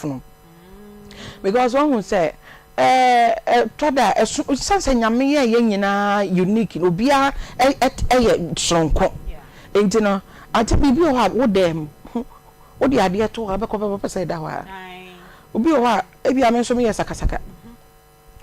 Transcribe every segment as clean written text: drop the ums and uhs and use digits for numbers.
from. Because one will say, Tada, a sense and Yamia Yenina unique, no be a strong. Ain't no, I tell you what them. What the idea to have a couple of said that were. Ubi what, if you are mentioning a sakasaka.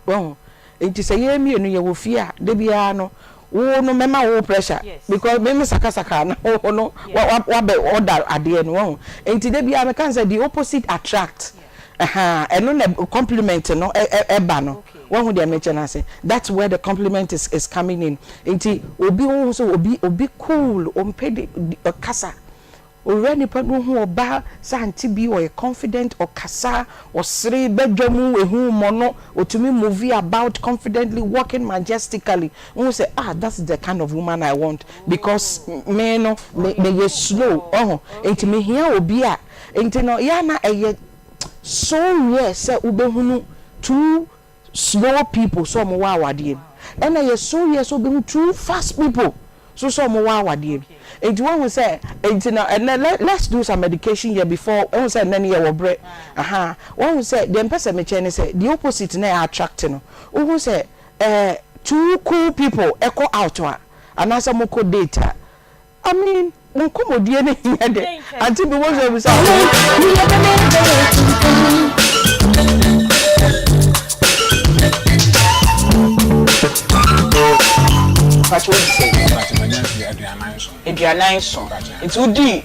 Well, it is a year me and you will fear, Debiano. Oh no, mema wo pressure because mema sakasaka na oh no what order at the end one. And today be I can say the opposite attract. And no compliment no no. One who they mention I say that's where the compliment is coming in. Inti obi also obi cool pay the kasa. Already people who oba sa Aunty Bea or confident or kasa or sri bedroom who mono or to me movie about confidently walking majestically. Who say that's the kind of woman I want because me no me slow ain't me here obia ain't no yana so yes ubehunu two slow people so mo wa wade and so yes ubehunu two fast people so mo wa wade. And one will say, and let's do some medication here before one say none here will break. One will say the person me say the opposite na attracting. One will say two cool people echo out one and answer moko data. I mean, moko mo die ne here Aunty Bea was say what you say? Ediananso. It would be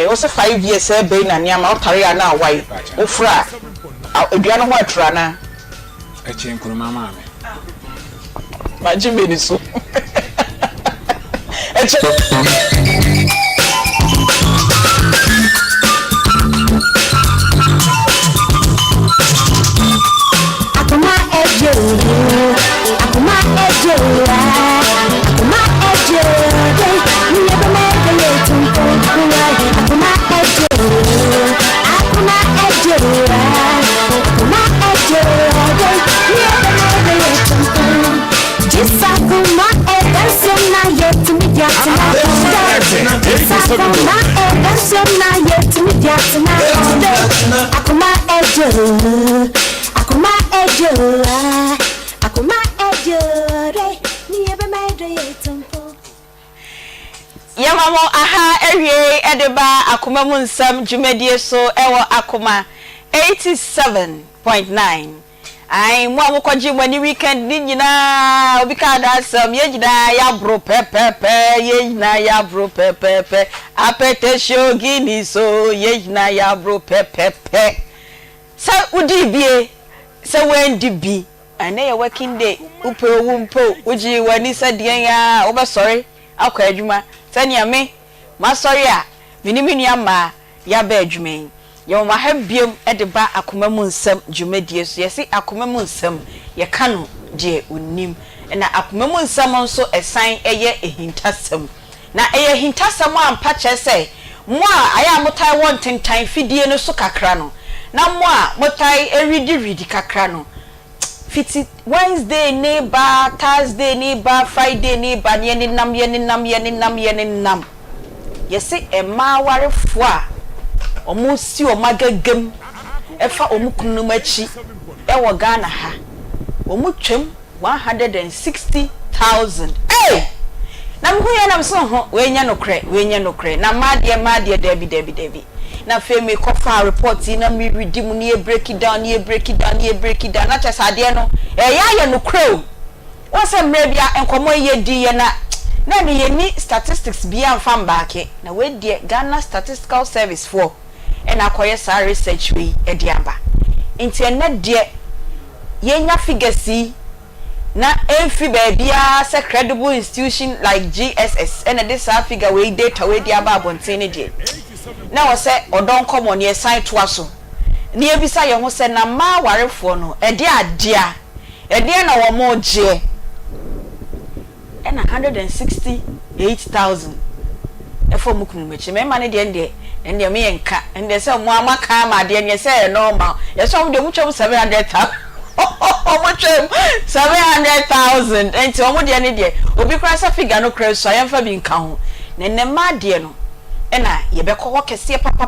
also 5 years be na niama otare na awai. Ofra ediano ho atrana. E chenkuru mama me. Majime ni so. Akoma eje. Yamamo aha ewie edeba Akoma mu nsam dwumadie so ewo Akoma 87.9 ai mo amukwaji mani weekend ni nyina obi ka da asam ye nyina ya bro pepepe ye nyina ya bro pepepe apete shogini so ye nyina ya bro pepepe sa udi bie sa wendi bi ane ye working day upe owu mpo uji wani sa den ya oba sorry akwa adwuma sani ame ma sorry a minimini ama ya ba adwuma ye ma ha biem edeba Akoma mu nsam dwumadie so ye si Akoma mu nsam ye ka no de onim na Akoma mu nsam nso esan eye ehintasam na eye hintasam ampa che se mo a aya motai won tentan fidie no so kakra no na mo a motai eridi kakra no fiti Wednesday neighbor, Thursday neighbor, Friday neighbor, yeninam. Yesi ema warefo a omo si o magagam efa omo kunumachi ewo Ghana ha omo twem 160,000 na mhu ya na so ho we nya nokre na madie debi na femi kofa report na mi redeem ni break it down na chesa ade no ya nokre o se mre bia enkomo ye di ye na me ye ni statistics bia mfam baake na we die Ghana Statistical Service for and akoye sa research we ediamba nti ene de ye nya figures na every baby a credible institution like GSS and this figure we data we dia ba bontene de na wo se odon common ye sign to aso na ebisa ye ho se na ma warefo no e de adea na wo mo je and 168,000 e for mukunu mechi me ma ne de ende me yenka ende se mo amaka ma de ne se normal ye so mo de mu twem 700,000 700,000 enti omo de ne de obi kra sa figure no kra so ayemfa bi nka ho ne ma de no ena ye be ko kese papa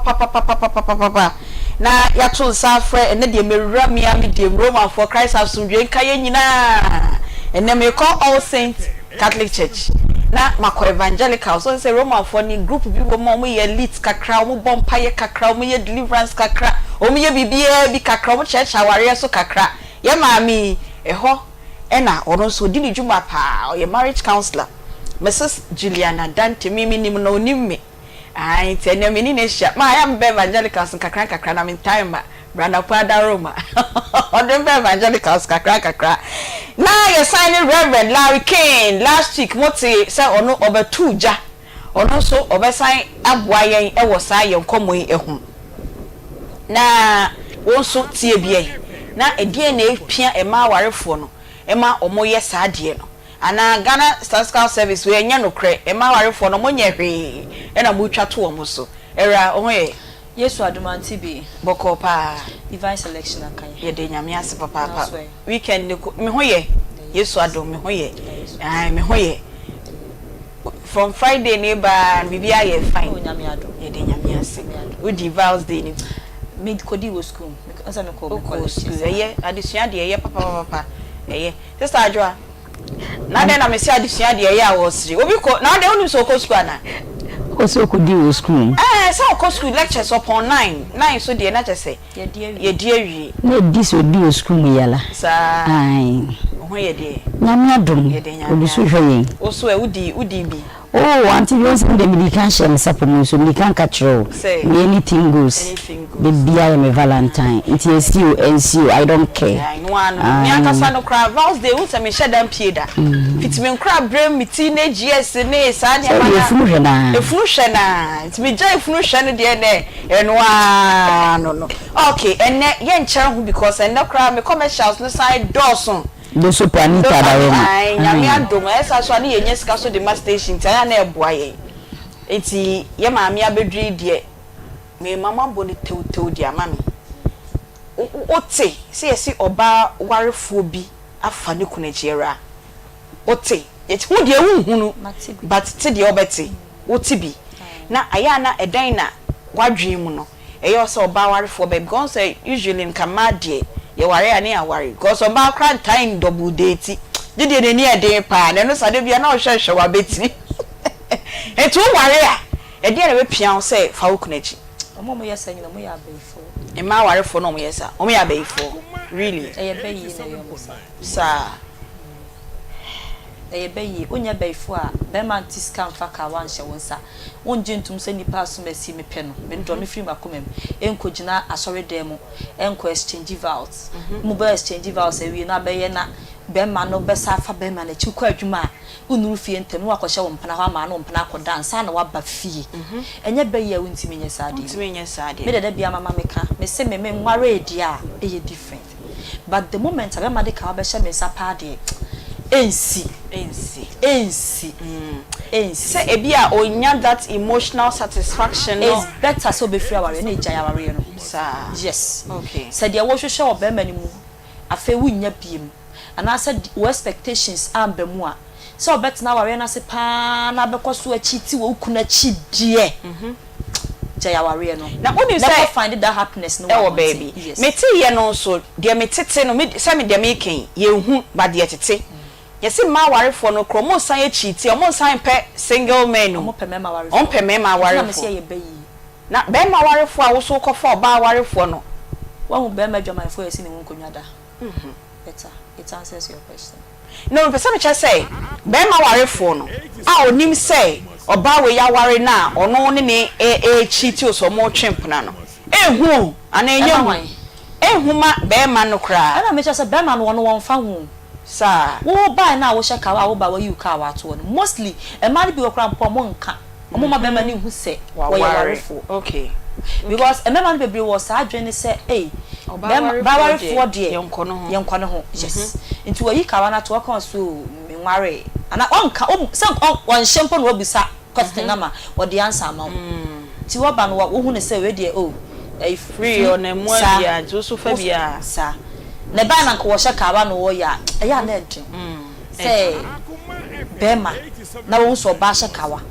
na ya to safre ene de mewura mia me de Roman for Christ asundwe nka ye nyina ene me call All Saints Catholic Church na mako evangelical so say Roman for ni group bi wo mo ye elite kakra mo bompa ye kakra mo ye deliverance kakra o mo ye bibia bi kakra mo church aware so kakra ye maami eho ena ono so di ni dwuma pa ye marriage counselor Mrs. Juliana Dante mimi nim no nimme ai tene mini ne sha ma ya mbe evangelicals kakra na me time branda pada Roma odem be evangelicals kakra na ye sign Reverend Larry Kane last week moti say ono obetuja ono so obesan aboa yen e wo sa yen komo yi ehum na won so tie bie na edie na epia e ma awarefo no e ma omo ye sa ade no ana Ghana Statistical Service we nya no kre e ma awarefo no mo nya hwe e na mo twa to omo so era ohoye Yesu aduma Aunty Bea boko pa divine selection akan ye de nyame ase papa weekend me hoye Yesu adum me hoye ai me hoye from Friday neighbor bibia ye fine nyame adum ye de nyame ase we divals day ni mid kodi wo school because me ko school ye adesua de ye papa ye sister Adwoa na de na me si adesua de ye a wo siri obi ko na de unu so ko school na also could do school. So ko school lectures upon 9 so de na say ye de awie No this would do school yala. Sa Ai. Ho ye de. Nyame adom. Obi so hwe. O so udi bi. Oh, Aunty Bea say the medication shall supplement so we can catch roll. Anything goes. The Bea me Valentine. It is you and you. I don't care. I know an. Me akasa no cry vows dey who say me share dem pie da. Fit me nkra brain me teenage years ne sa nya ma. Efunu hwe na. Efunu hwe na. It me jay efunu hwe no de ne. Eno no. Okay, enne ye nkyere ho because enne cry me commercials no side doorson. The super Anita da Roma. Ai, nyame adom esa so ane yenye sika so de ma station tia na eboa ye. Enti ye maami abedri de me mama boni tew de ama me. Ote se yesi oba warefo bi afa ne kunagera. Ote yet hu de ehunu but te de obeti. Ote bi. Na aya na edan na wadwen mu no. Eyo so oba warefo be because usually in kamade ye ware ani aware because oba kran time double date dide ne ni ede pa na no sade bia na o hwehwe wa beti etu ware a ede na be pian say fa okunachi omo mo yesa nyina mo ya abeifo e ma ware fo no mo yesa omo ya abeifo really eye bayi na yo mo sa eye bayi onya abeifo a be man tiskan fa ka wan hye wonsa wonje ntum se nipa so mesi me pe no me ndo me free makomam enkogina asore dem enko exchange vows mo be exchange vows e wi na be ye na be ma no be sa fa be ma na chikwa adwuma unuru fie ntem wa kwhye wo mpana ho ma no mpana ko dansa na wa ba fie enye be ye wontimi nye sade me de bia mama meka me se me nware edi a eye different but the moment I be ka be hye me sapa de ensi say ebia onya that emotional satisfaction no is better so be free aware na ejaya aware no sir yes okay said ya wo hwehwe oba mani mu afa wunya biem ana said wo expectations amba mu a so bet na aware na se pa na bekoso achiti wo kuna chi die jaya aware no na woni say find that happiness no oh baby meti ye no so de metete no me say me de me ken ye hu ba de tete yesi ma warefo no kromo san ye chiti omo san pe single man no omo pe mema warefo on pe mema warefo na be ma warefo a wo so kofa oba warefo no wa hu be ma dwamanfo yesi ne nkonwa da better it answers your question no person me say be ma warefo no a onim say oba we ya ware na ono ne chiti o so mo twempna no ehu ana ehu ma be ma no kra ana me say be ma no won fa hu sa wo buy na wo shaka wa wo ba wa you car wa to no mostly e man bi okra mpo mo nka omo ma be ma ni hu se wo ya warefo okay because e me man bebre was adwene say eh ba warefo de yenkono ho yes nti wo yi car wa na to kan so me nware ana onka se on shempo no obisa question nama wo de answer ma ti wo ba no wo hu ne say we de oh free on e mo bia jo so fa bia sa ne ba na ko wo shaka ba no wo ya ya na edin say bema na wo so ba shaka wa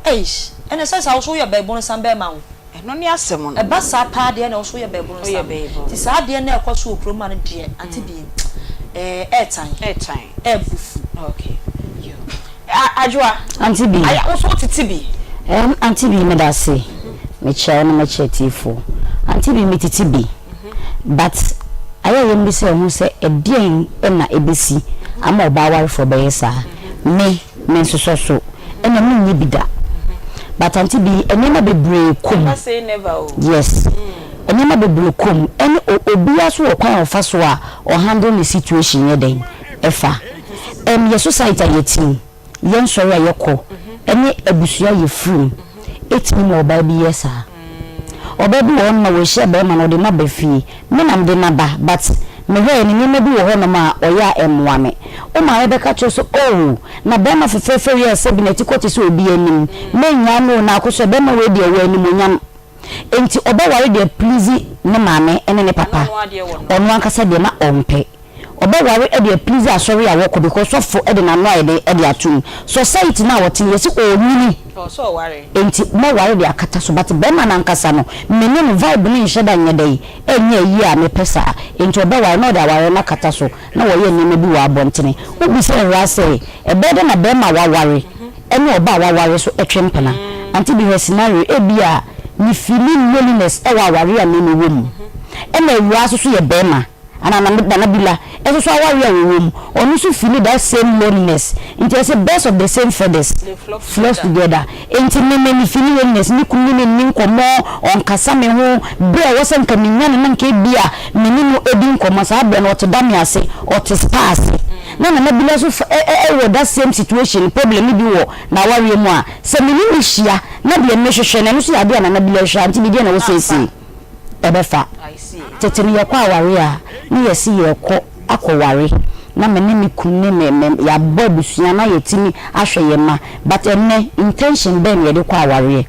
ene say sa wo so ya ba bo no san bema wo no ni asem no e ba sa pa de na wo so ye bebo no sa ti sa de na ekoso okroma no de Aunty Bea airtime bufu okay yo ajwa Aunty Bea aya wo so titi bi Aunty Bea me da say me chair no me chetifo Aunty Bea me titi bi but aya yem bi say hu say edien na ebesi ama oba ware for be yesa me nsoso ena me nyi bida but Aunty Bea enema bebre kom I say never yes enema bebre kom ene obi aso okwan ofa so a o handle the situation ye den efa ye society yetim yen sori ayeko ene abusua ye frum etimi mo oba bi yesa oba bi won na we hye be ma no de na ba fie me nam de na ba but me hwe ni nyema bi wo ho no ma oya emwa me o ma be ka cho so oh na be ma fefefe ye se bi na ti kwoti so obi anim me nya no na akoso be ma we de we anim nyam enti oba ware de please ne maame ene ne papa onu ankasa de ma ompe oba ware e de please asori awoko because of e de na no e de atum society na wotin yesi onyini so ware enti mo ware de akata so but be ma na ankasa no mene no vibe ni nheda nyedai enye yi a me pesa enti oba ware no da ware na kata so na wo ye neme bi wa abontene obi se nra se e be de na be ma wa ware ene oba wa ware so etwempena Aunty Bea scenario e bia ni feeling loneliness e wa ware a me wom ene wura so ye be ma ana na bila eso so aware a wom onu so feel that same loneliness it is a best of the same feathers flows together enti me feel loneliness ni kunu ni nkomo on kasa me ho bre wo sem kaminya na nke bia meninu edi nkomo sa bre no to dam ase o to pass na bila so wo that same situation problem bi wo na ware mu a se meninu hia na de me hwehwe na no so ya de na bila hwa Aunty Bea na wo sesi ebefa I see tetemi ye kwa ware a ni yesi ye ko akoware na mene mi kunne me ya babusua na yetimi ahwe ye ma but enne intention ben ye de kwa ware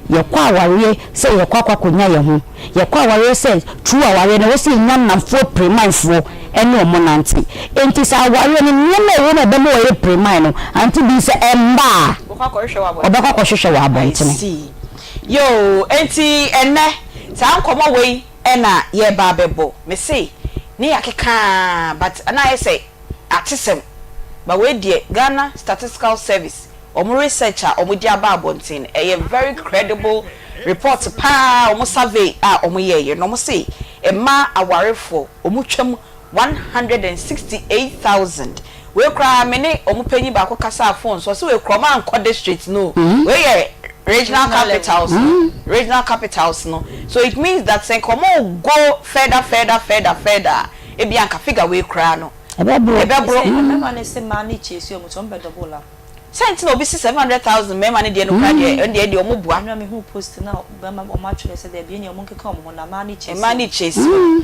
ye kwa ware say ye kwa konya ye ho ye kwa ware say true ware na wo say nyam na fo premanfo ene omonanti enti sa ware ni nyama wo na be mo ye preman no Aunty Bea say emba obaka ko hwehwe wa abontene yo enti enne sa nkomo wei ena ye ba bebo me say ni akeka but na I say atisem ba we die Ghana Statistical Service omo researcher omo dia ba abontin a very credible report pa omo survey omo ye no mo say e ma awarefo omo twam 168,000 we kra me ne omo panyi ba ko kasa phone so we kra ma anko district no we ye regional capitals no so it means that sen come go further e bi anka figure we kra no ebebro man say man chase you much double up sent no be 700,000 me man dey no kra dey dey omo bua na me who post now be ma actually say there be any omo keka omo na man chase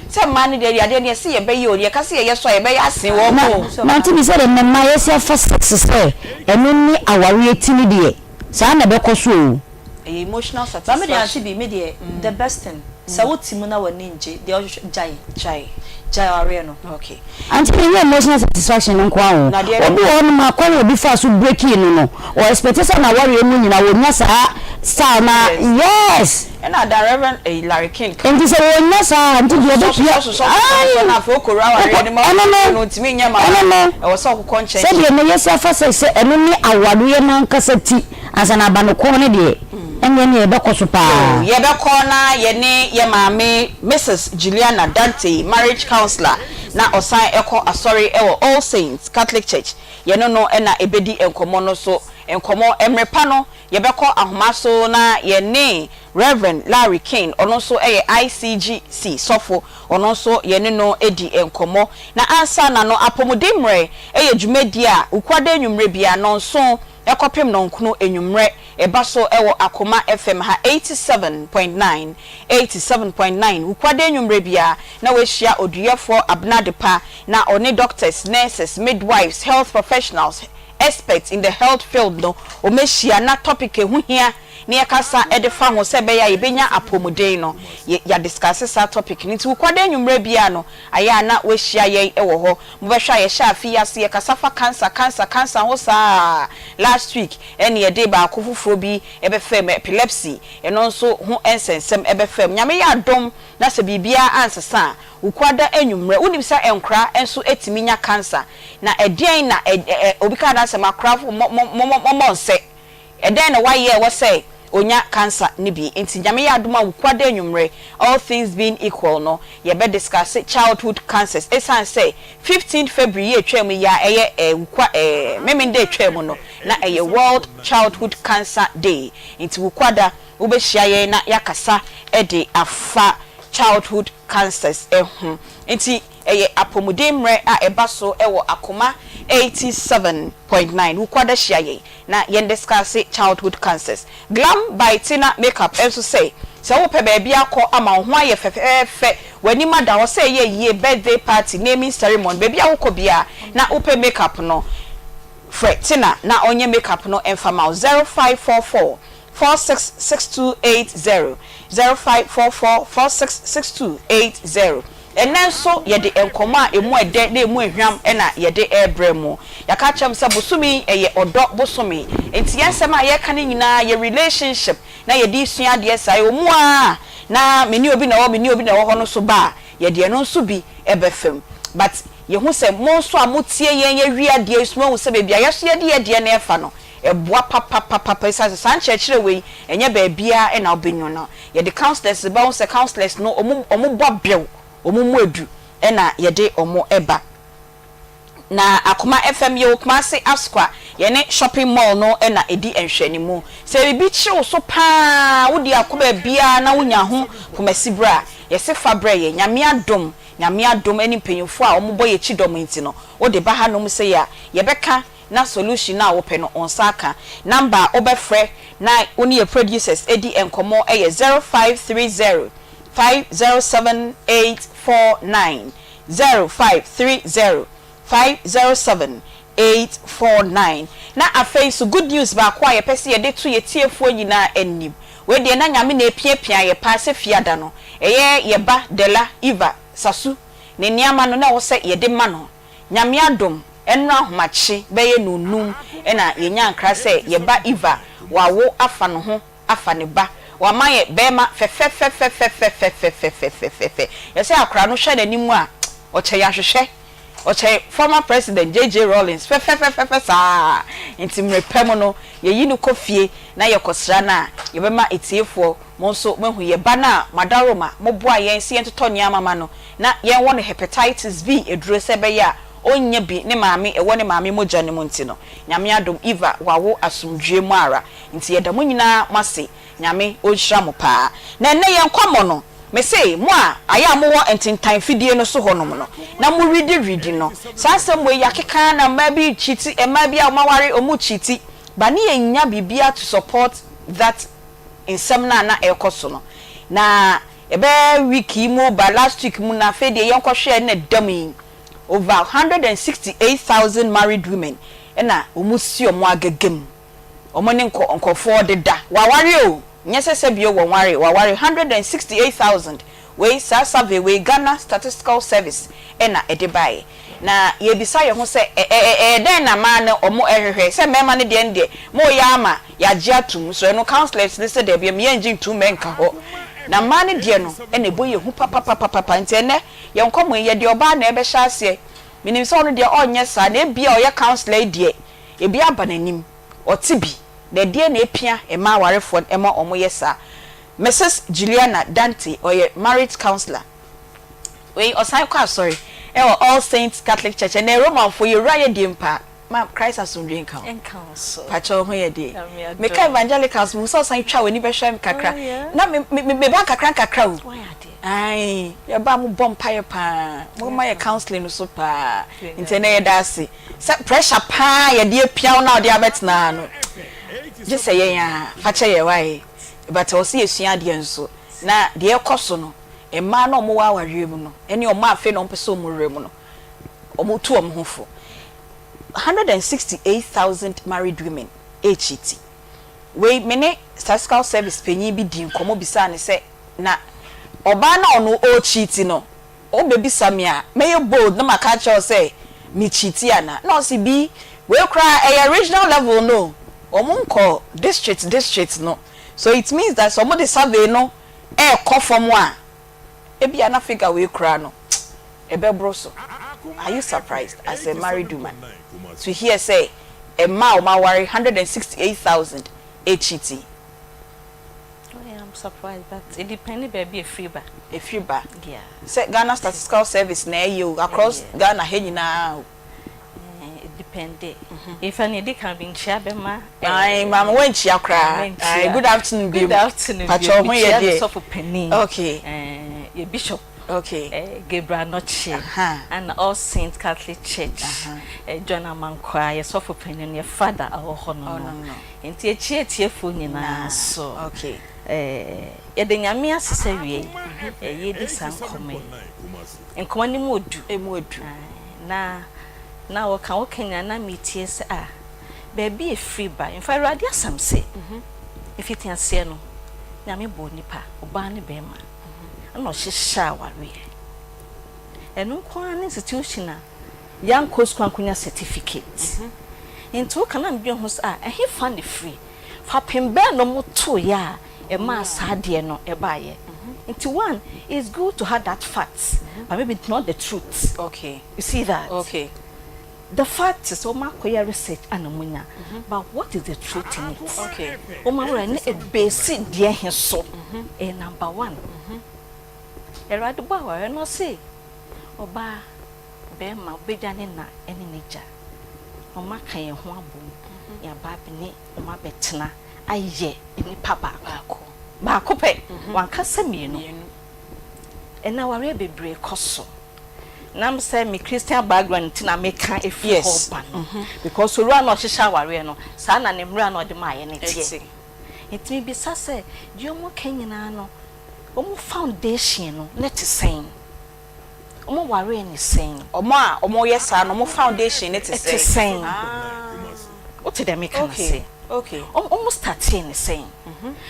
say man dey dey say ye be ye ori ka say ye so ye be asen wo mo Aunty Bea say dem ma ye say for sex say eno ni aware etini de sa na be koso emotional satisfaction Aunty Bea me dey the best thing so what timu na wani nje dey jai are no okay Aunty Bea emotional satisfaction nko awo obi won ma kwani obi fa so breaking no or expectation na worry emu nyina wonya sa star na yes and that Reverend Larry King and this wonya sa Aunty Bea be na for okoro aware ni mo no timi nya ma e wo so kokko nche say de me yes afa say eno ni aware na nkasa ti asana ba no ko ne de enye ne be koso pa ye be ko na ye ne ye maame Mrs. Juliana Dante marriage counselor na osan eko asori ewo All Saints Catholic Church ye no na ebedi enkomo no so enkomo emrepa no ye be ko ahomaso na ye ne Reverend Larry King ono so ICGC sofo ono so ye ne no edi enkomo na ansa na no apomodimre dwumadi a ukwade nwumre bia no so ekopem no nkuno enwumre ebaso ewo Akoma FM ha 87.9 ukwade enwumre bia na wehia oduyefo abnadepa na oni doctors nurses midwives health professionals experts in the health field no omehia na topic ehuhia ne yakasa de fa ho se be ya yebenya apomuden no ya discuss sa topic ni ti ukwada enwumre bia no aya na we hia yen e wo ho mo be hwa ye sha afi ase ye kasa fa cancer ho sa last week ene ye de ba akofoforo bi e be fam epilepsy eno nso ho ensensem e be fam nyame ya dom na se bibia ansesa ukwada enwumre unim sa enkra enso etimi nya cancer na edien na obi ka na se makra monse eden na why ye wo say onya cancer ni bi enti nyame ya adoma ukwada enwumre all things being equal no ye be discuss childhood cancers esan say 15th February ye twam ya eye ukwa memende twam no na eye World Childhood Cancer Day enti ukwada wo be hia ye na yakasa de afa childhood cancers enti eye apomudemre a ebaso ewo Akoma 87.9 ukwada hia ye na yen discuss childhood cancers. Glam by Tina Makeup also say so wo pe baabi akọ ama ho aye fefefe wani mada wo say ye birthday party naming ceremony baabi akọ bia na wo pe makeup no fre Tina na onye makeup no enfama 0544 466280 0544 466280 enenso ye de enkoma emu ede na emu ehwam na ye de ebremu yaka chem se bosumi eye odo bosumi enti yensem a ye kan nyina ye relationship na ye di sua de sai omu a na meni obi na wo ho no so ba ye de no so bi ebefem but ye hu se mo so a motie yen ye wi ade esuma hu se bebia ye so ye de na efa no eboa papa isa san chekire we enye ba bia na obenyo no ye de counselors ba hu se counselors no omu bwa bew omumu edu na yede omo eba na Akoma FM ye okuma se askwa ye ne shopping mall no na edi enhwanimu se bibi chiwo so pa wodi Akoma bia na wonya ho kumasibra ye se fabre ye nyame adom eni mpanyufo a omubo ye chidom nti no wode ba ha no mu se ya ye beka na solution na wo pe no onsaka number obefre na oni ye producers edi enkomo eye 0530 507849 0530 507849 na afei so good news ba kwa ye pese ye de to ye tiefo nyina anim we de na nyame na epiapia ye pa se fiada no ye ba dela Eva sasu ne niama no na wo se ye de ma no nyame adom enra homache be ye nunum na ye nya nkra se ye ba Eva wawo afa no ho afa ne ba wa maye bema fe yese akra no hwe nanimu a oche ya hwehwe oche former president JJ Rawlings fe sa intimre pem no ye yinu kofie na ye kosra na ye bema etiefo mo so mehu ye ba na madaroma mo boa yen se entoto niama ma no na yen won hepatitis B eduro se be ya onye bi ne maame ewo ne maame moja ne monti no nyame adom Eva wawo asumdwe mu ara nti ye da mo nyina mase nyame ohira mo pa na ne ye nkwamo no me say mo a aya mo wo entintan fidie no so honom no na mo ridi no sansem we yakeka na ma bi chiti e ma bi a maware omu chiti ba ne ye nya bibia to support that insem na ekoso no na ebe wiki mu ba last week mu na fedie ye nkohwe na dam over 168,000 married women na omu si omu agagem omo ne nkofo de da waware o nyesese bio waware 168,000 we survey we Ghana Statistical Service na edibai na ye bisa ye ho se den na ma ne omo ehwehwe se mema ne de nde mo ya ama ya gia tum so no counselors ne se de bia me engine tum menka ho na ma ne de no na boye hu papa ntene ye nkomo ye de oba na ebe hya ase minim se ono de onye sa na bia oye counselor de e bia bananim otibi de die na epia ema warefo ema omo yesa Mrs. Juliana Dante oye marriage counselor we osan kwa sorry All Saints Catholic Church and Roman for your riot dimpa ma Christ as un drink council pacho ho ye de me ka evangelicals mu so san twa woni be hwem kakra na me ba kakra o ai ya ba mu bompa pa mo ma ye counseling no so pa intene ye dase pressure pa ye de pia na de abetna no je say ye ya fache ye wai but o si esua de nso na de ekoso no emma na omo wa aware mu no ene omo afi no mpese omo re mu no omo tu omo hofo 168,000 married women HET we mene statistical service penyin bi di nkomo bisa ne se na oba na ono o cheat no o bebi samia meye bold na maka cho say me cheat ana no si bi we cry a regional level no omunko district no so it means that some of the survey no e ko from one e bia na figure we cry no e be broso. Are you surprised as a married woman to hear say a ma worry 168,000 HET? Oh, yeah, I'm surprised, but it depends. Baby, a free bar. A free bar. Yeah. Say Ghana Statistical Service near you across Ghana. Hey, now. It depends. If I need, can be in Chabema. I'm when she cry. Good afternoon, good afternoon. Patron, where you for penny. Okay. Your bishop. Okay. Gabriel Noche and all Saint Catholic Church. John Amankwa, your sofa penny, your father, our honor. No. Into a cheer for you now. So, okay. Yamia Sisserie, a ye disan come. And commanding would do. Now, can walking and meet yes, baby a free by. In fact, radia some say. If it can say no, Yami Bonipa, or Barney Bema. No, she shower we. And no one institution, young coast quanquina certificate. In two can be whose and he found it free. For pin bear no more 2 years, a mass had dear no a buyer. Into one, it's good to have that fact, but maybe it's not the truth. Okay, you see that? Okay. The fact is, my career research and ammonia, but what is the truth in it? Okay, my a basic dear his so, a number one. A right bower, and no say, Oba, bear my bejanina, any nature. O my kind of one boom, ya babini, o my betna, I ye, any papa, Bacope, one casamino. And now I be brave cosso. Nam say me Christian background tina make a few because we run not shower, no, son and him run or the my anything. It may be say, do you more Kenyan? Omo foundation let it sing. Omo worry any sing. Omo yes and omo foundation let it sing. What did they make say? Okay. Almost starting the same.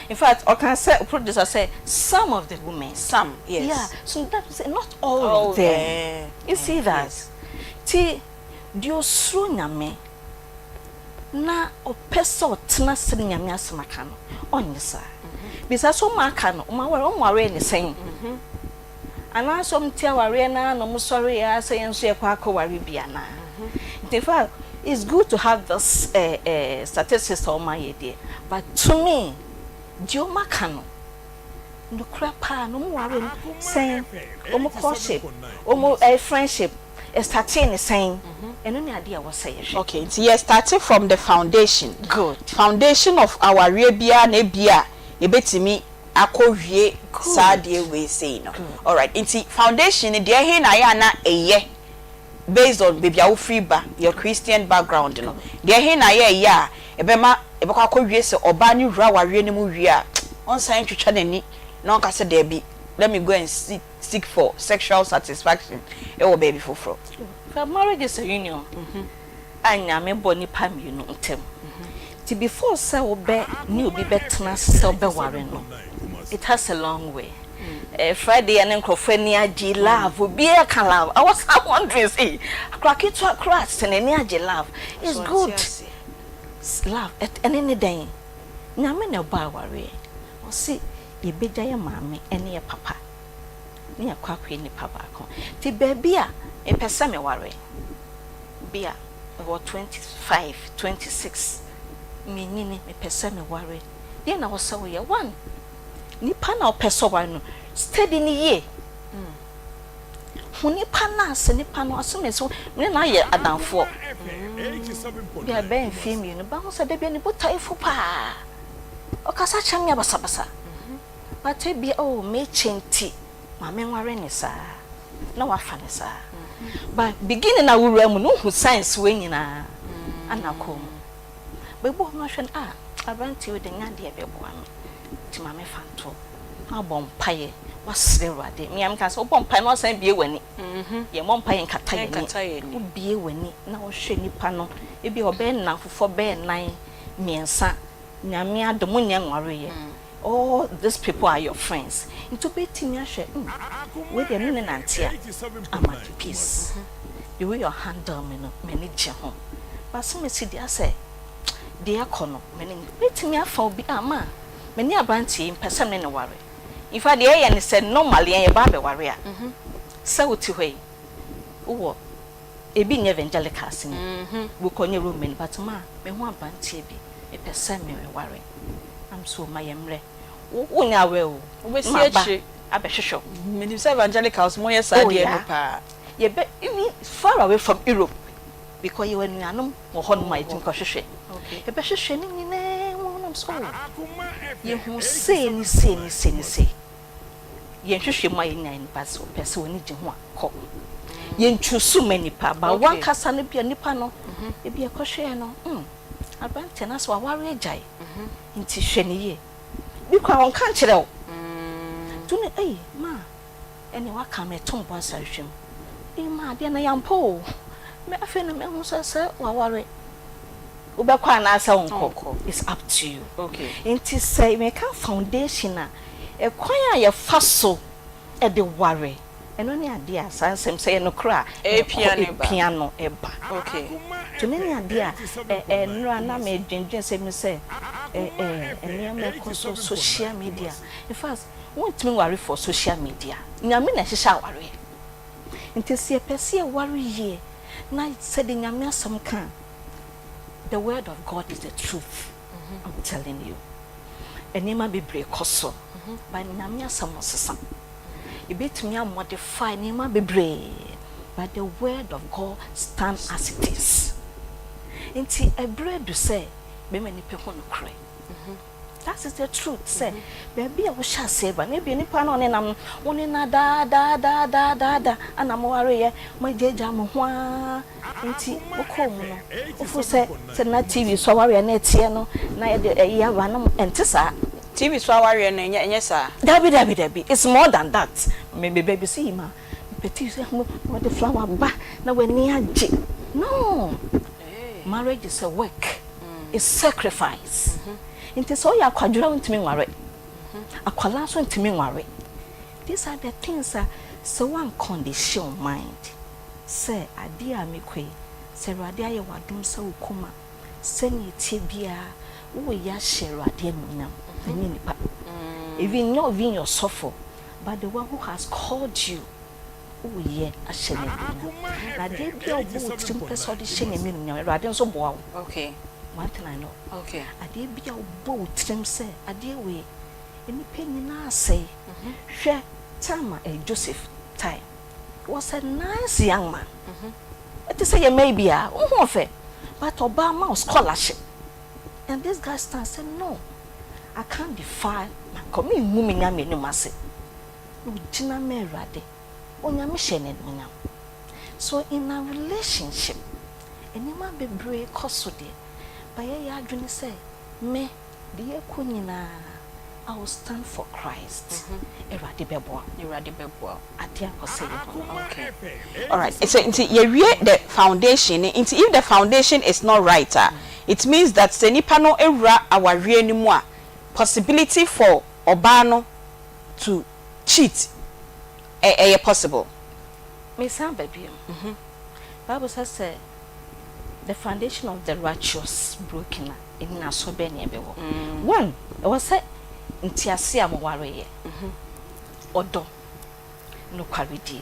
In fact, I can say producer say some of the women. Some, yes. Yeah. So that's not all of them. You see that? Ti dio sru nyame na opeso tena sere nyame asmaka no onyesa. Bisa so maka no worry any same. And also mtia worry na no mo sorry ya say enso ye kwa worry bia na. In fact, it's good to have this statistics on my idea, but to me, Dio Macano, no crapa, no more saying, Omo courtship, Omo a friendship, a starting saying, and any idea was saying. Okay, so yes, starting from the foundation. Good. Foundation of our Arabia, Nebia, a bit to me, Akoye, Sadia, we say no. All right, it's foundation, dear Hinayana, a ye. Based on baby our free ba your Christian background no there he na ya ebema ebekwa akɔwie se oba ni wura wawe ni mu wi a on sign twetwa nani na on ka se there be let me go and seek for sexual satisfaction e wo baby foforo for marriage is a union anya me boni pam you know ntem ti before say obe ni obi betena se obe ware no it has a long way. Friday and Crofenia love will be a can love. I was wondering, see, crack it to a crash and any love is good. Love at any day. Namina Bawari. Or see, ye be your mammy and your papa. Near quacky ni papa. The baby, a persami worry. Beer about 25, 26. Me nini me persami worry. Then I was so ye one. Nipa na opeso wano steady ni ye nipa na se nipa no asome so me na ye adamfo bia ben film you no ba ho se de bia ni botaifo pa o kasa cham ya basabasa but be oh me chenti ma me nware ni sa na wa fa ni sa but beginning na wura mu no hu science we nyina anako be bo no hwen abanti we de nya de be bo am ti ma me fanto abon paye wasre rade me am kan so bom paye no san bie wani ye mom paye nkata ye ni bie wani na wo hwe nipa no e bi obe nan fofo be nan miensa nyame adomo nya nware all these people are your friends into betimi ahwe we dey no nantia am at peace the way you handle me no me je ho but some see dey say dey akono me betimi afa obi ama me ni abantie mpesa me ne ware in fact dey ye ne say normally ye ba be ware a say wuti hoi wo ebi nye evangelicals ni wo konye roman but ma me ho abantie bi me pesa me ware am so ma yemre wo nya we o we see echi abehwehwo me say evangelicals mo yes ade no pa ye be far away from Europe because you were nuanom wo ho no ma etim ko hwehwe okay e be hwehwe ni nyine wo nam so ye hu say ni ye hwehwe ma ye nyan pa so pese woni je ho akọ ye ntwusu manipa ba wan kasa no bia nipa no e bia ko hwe no abante na so aware agyae nti hwe ni ye bi kwa won kan kire wo tuni ma ene wa ka me tombo asahwem ma de na yampo me afi na me hu sese waware ubekwa na asa wonko it's up to you okay nti say me ka foundation a ekwan a ye fa so e de ware eno ne ade a sansem say no kra piano eba okay to me ne ade a enra na me dwendwen say me say ene me ko social media in fact want me worry for social media nyame na hihya ware nti se pese ware ye na said nyame asam kan the word of God is the truth I'm telling you enema bebre koso ba nyame asam osesa ibetumi modify enema bebre but the word of God stand as it is nti ebre do say be many people no cry that is the truth say baby I shall say ba na bi nipa na onenam onena da ana mo ware ye mo jeja mo ho nti okom no ofu say na TV so ware na etie no na ye ya ba na entisa TV so ware na enye sa dabi it's more than that me baby see ma petit say mo the flower ba na wani age no marriage is a work it's sacrifice Inte so ya kwadura ntimi nware akwala so ntimi nware these are the things so one condition mind say ade a mekwe say rade aye wadom sa ukuma se ni tie bia wo ya share ade amunam ani nipa even your suffer but the one who has called you wo ye a share na de bia obo tim pese ode share ni amunam rade nso boa okay one thing I know. Okay. Ade bia obo trim say ade we eni penina say hwe tama Joseph time was a nice young man. It is say maybe but Obama scholarship. And this guy stands said no. I can't defy my coming woman na me no mase. No jina me rade. Onya me hye ne nyam. So in a relationship enima bebre koso de But ya adwene say me de akunyina I will stand for Christ. Erade beboa. Ade akose okay. All right. So the foundation. If the foundation is not right, it means that se nipa no ewura awarie ni mu a possibility for obano to cheat possible. Me sound baby. Bible says the foundation of the righteous broken in na so be ne be wo. One, it was say ntiase am ware odo no kwalidi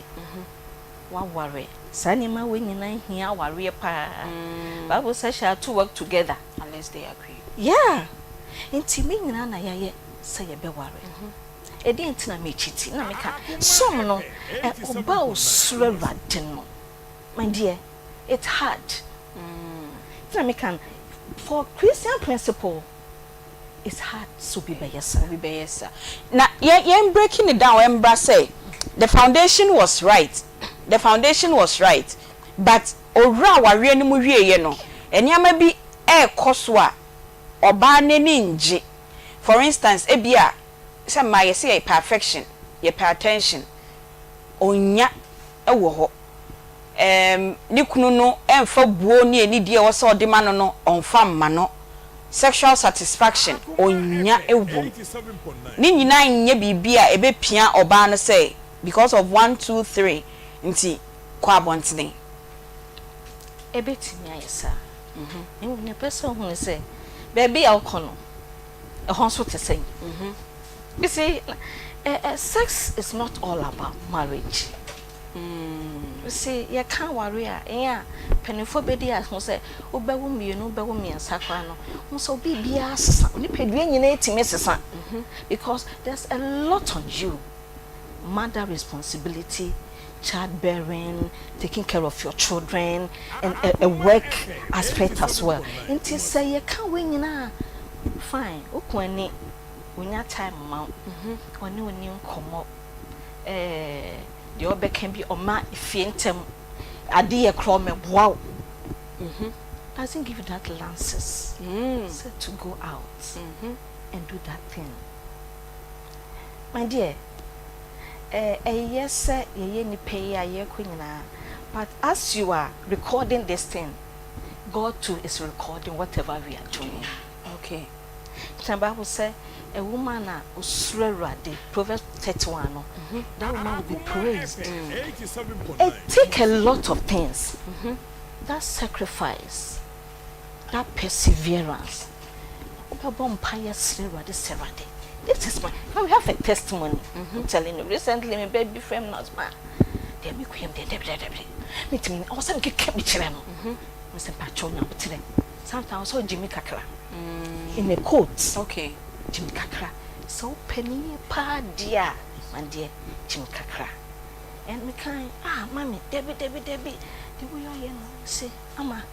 wa ware sani ma we nyina hia ware pa Bible says shall two work together unless they agree. Yeah, nti me nyina na ye say ye be ware edi ntina me chiti na me ka some no oba osura rade no my dear it's hard. For Christian principle, it's hard to be better. Now, you're breaking it down. Embra say the foundation was right. But ora wari ni mu wie no. Enyama bi koswa oba ne ninji. For instance, ebia say my say perfection, your attention. Onya ewo ho. Ni kunu no emfa buo ni eni die wo so de ma no onfa mma no sexual satisfaction onya ewom ni nyina nye bibia ebe pia oba no say because of 1 2 3 nti kwa bontene ebe timi ayesa ne person hu say baby alcono e hon so tesay you see sex is not all about marriage. You see, you can't worry. Yeah, penifo bedi as who say, "Ubewu mienu, ubewu miensa kwano." So be bias. Only pedwe nyine timesesa. Because there's a lot on you. Mother responsibility, childbearing, taking care of your children, and a work aspect as well. Until say you can't win na. Fine. Ukweni, when your time amount, when you come up, the other can be on my fiantem. A dear crome, wow. Doesn't give you that lances. So to go out and do that thing. My dear, yes, sir, ye pay a year queen. But as you are recording this thing, God too is recording whatever we are doing. Okay. The Bible say a woman usrerade Proverbs 31 that woman will be praised. It take a lot of things. That sacrifice, that perseverance. This is my we have a testimony. I'm telling you recently my baby friend not man. They me kwem me timi I was saying keep me chire no. Me say pacho nya botire. Sometimes so Jimmy kakra. In a coat. Okay. Jim kakra. So penny pa dear, my dear Jim kakra. And me kind mommy, Debbie. The way I say, Ama,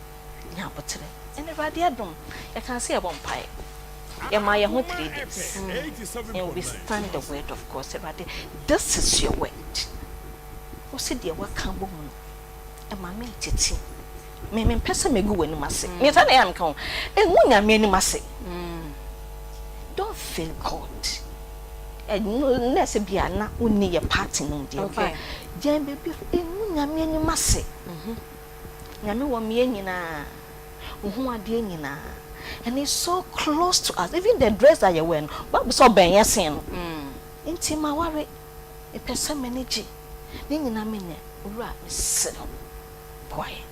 Yapotre. And if I did them, I can see a vampire. My home 3 days. And we stand the word of God. This is your word. What's it, dear? What can woman? And my mate, me person me go in masse. Yes, I am come. And when I mean masse. Don't feel God. And no less be a na only a party no dear. Okay. Jan baby, and when I mean masse. Yami wa me nyina. Who are dear nyina. And it's so close to us. Even the dress that you wear, but so ben yasin. Inti ma worry. A person manage. Then you na menya. Ura sit up. Quiet.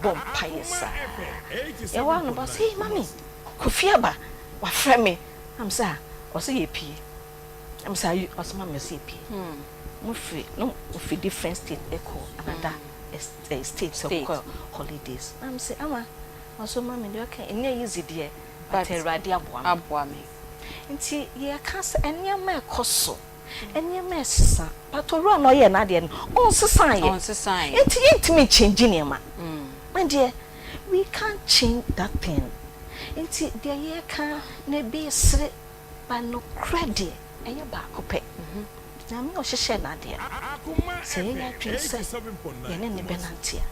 Vampire sir. You want to say, mommy, Kofiaba, what friend me? I'm sir, or say a pea. I'm sorry, or some mamma say pea. Muffy, no, with different state echo, another states of holidays. I'm say, Ama, also mammy, okay, and easy dear, but a radia boy. And see, ye can't any mere cosso. And your mess, but to run or ye Nadian, on society, it's me changing your man. My dear, we can't change that thing. Into the year can be slip by no credit and your back pay. Now, me or she share Nadia. Say, I princess, and any benantia,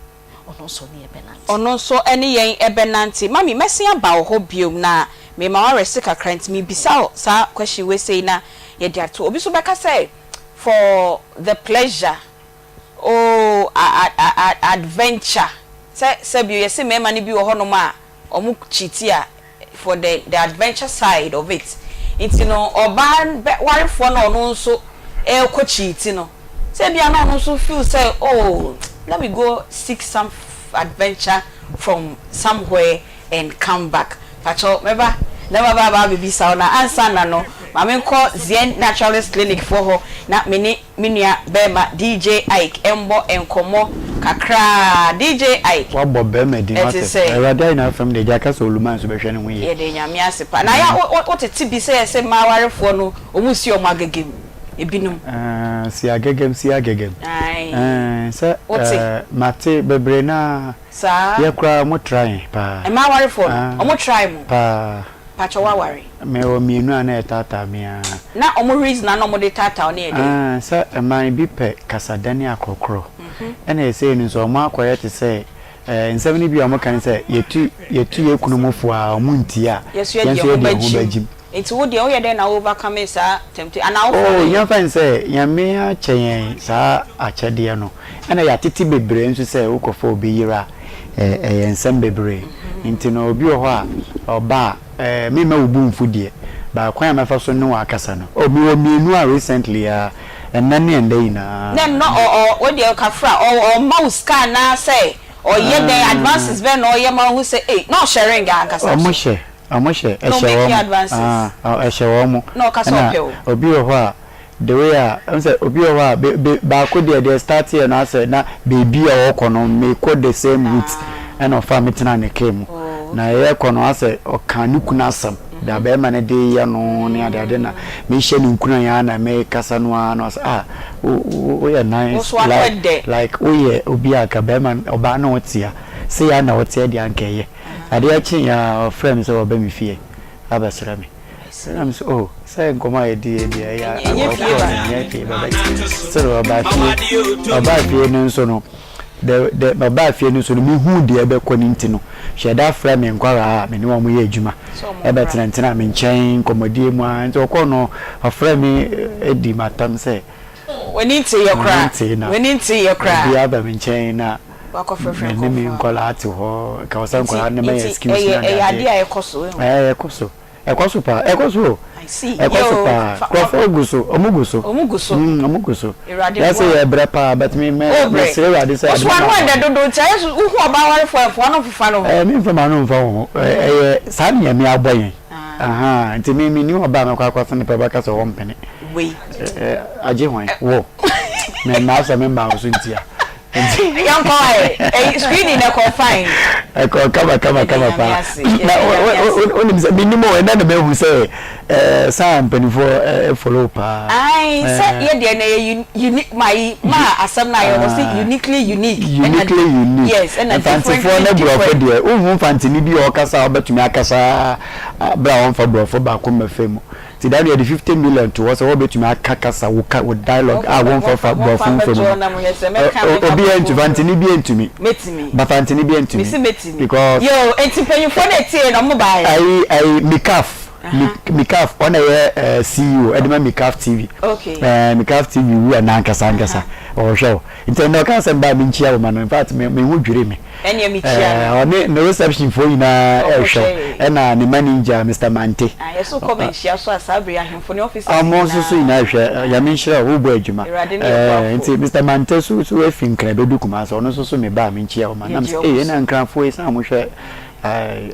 or no so near benanti. Or no so any young ebenanti. Mammy, messy about hope you na. Me ma sick a crant me beside, sir, question we say na, ye dear to Obiso Becca say, for the pleasure, adventure. Say you see me money be honoma or muk chitia for the adventure side of it. It's ban worry for no so cheat, Say be no so feel say, oh, let me go seek some adventure from somewhere and come back. Pacho, remember, never baby sauna answer no. Mama call Zen Naturalist Clinic for her. Na minia bema DJ Ike Embo Enkomo kakra DJ Ike. What Bob Bema did not say. Rather enough from the Jackas or Luman to be shining with you. Yeah, na ya what it be say ma ware for no omusi o magagem. Ebinum. See agagem. Aye. Sir, Mate Bebrena. Sir. Ya kwa mo try pa. E ma ware for no. Omo try mo. Pa. Pacho wa worry. Me o mienu ana tata mia. Na omo reason na no mo de tata on e dey. Sir, man bi pe kasadani akokro. And e say ni so ma akoye te say nsem ni bi o mo kan say yetu yekunomofo a omo ntia. Yesu ye de obagim. Enti wo de o ye dey na overcome sa tempted and now oh you find say yame a chen sa achede no. And ya titi bebre nso say ukofo obi yira. ensem bebre nti no obi ho a oba me ma obu mfudie ba kwan amafa so no akasa no obi wo mienu a recently enane endai na nem no o de kafra o mouse scan na say o ye the advances be no ye ma hu say no sharing akasa amoshe eshewo mo no kasa opio obi ho a the way I say obi ho a ba ko de start here na say na baby a wo kono me ko the same route and of family na ne came na ye kono ase o kan ni kuna asam da be ma ne de ya no ne ade na me hye ni kuna ya na me kasa no ano o ya nice like o ye obi aka be ma oba na otia say ya na otia de ankeye ade ya chin ya friend so oba mi fie abasra me I'm so say nkoma e di ya fie baba so oba fie no so no the baba fie no so no mi hu de ebe ko ninti no she da fra me nkwara me ne wo mo ye adwuma ebe tenantina me nchen komodie mu an to ko no afra me edi matam say we need to your cry bi aba me nchen na wakofrefre ko me nkwala ati ho ka wasan nkwala ne me excuse na ya ade a ekoso ekoso pa ekoso I see. Ekoso pa ko omuguso ya say e bre pa but me say we ade say so one when the do chai so who oba ware for no fufa no me mfa no mfa ho sa ne me aboyen aha nti me ni oba me kwa se ne pa ba ka so wo mpene we aje hwan wo me na so me ba so ntia young boy screening na confine kama pa na onim se minimum na na be hu say sa mpanifo follow pa ai say ye de na unique my asam na you say uniquely unique yes and fantifo na brofo de ohun fantini bi o kasa obetumi akasa bra won fa brofo ba ko mafemu ti that the 15 million to us obetumi akakasa with dialogue won fa brofo femu obi entu fantini bi entumi metimi ba fantini bi entumi because yo entipenyu for na tie no mo bai I Mikaf on a CEO Edema Mikaf TV. Okay. Mikaf TV we are nankasa or show. Into no can send by Minchia man. In fact, me would dream me. And you Michia. No reception for you na show. And the manager Mr. Mante. I so come share so Sabria him for the office. I'm also so in Asia. Yamisha who boy Juma. Mr. Mante so we think do kuma so no so me ba Minchia man. I'm saying and can for some share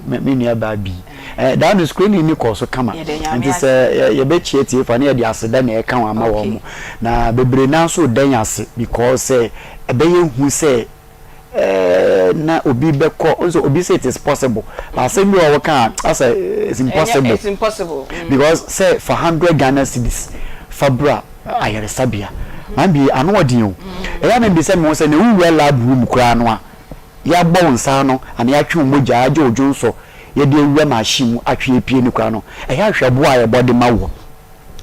me near baby. Down the screen in the course of come and this you bet cheaty for near the accident e kan ama wo mu na bebre na so dan ase because say ebeye hu say na obi be ko so obi say it is possible but say me o kan as it's impossible because say for 100 Ghana cedis fabra ayere sabia man bi anu odin o e ya me bi say me say na wu lab room kura no a ya gbo nsa no ana ya twu mogya aje ojonso ye de ewa machine atwe pie ni kwa no e ya hwebo a ye body mawo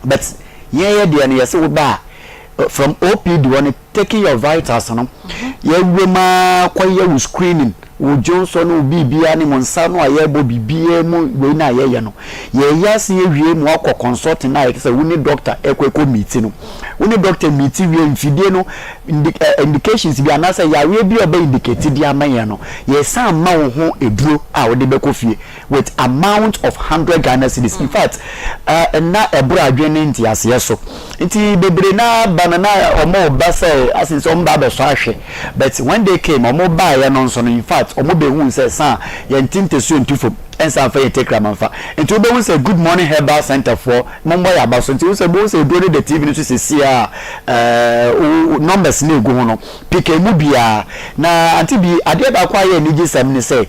but ye de na ye se wo ba from OPD one taking your vitals no ye wema kwa ye screening ojonso no bibia ni monsa no aye bo bibia mu we na ye no ye yase ye wie mu akọ consulting na ye say we need doctor ekweko meeting no we need doctor meeting we mfidie no indications bi anasa ya we bi oba indicate di amaye no ye san ma wo ho eduro a wo de be kofie with amount of 100 Ghana cedis in fact na ebura adwene nti ase so nti bebre na banana omo ba say asinso mba be so ahwe but when they came omo ba ye no so no in fact omo be hu say san ye ntinte so ntufo ensa fa ye take ramanfa nti obe hu say good morning herbal center for mombo ya ba so nti hu say bo say do the TV no so see numbers ni egu ho no pick emu bia na Aunty Bea ade ba kwa ye ni gisam ni say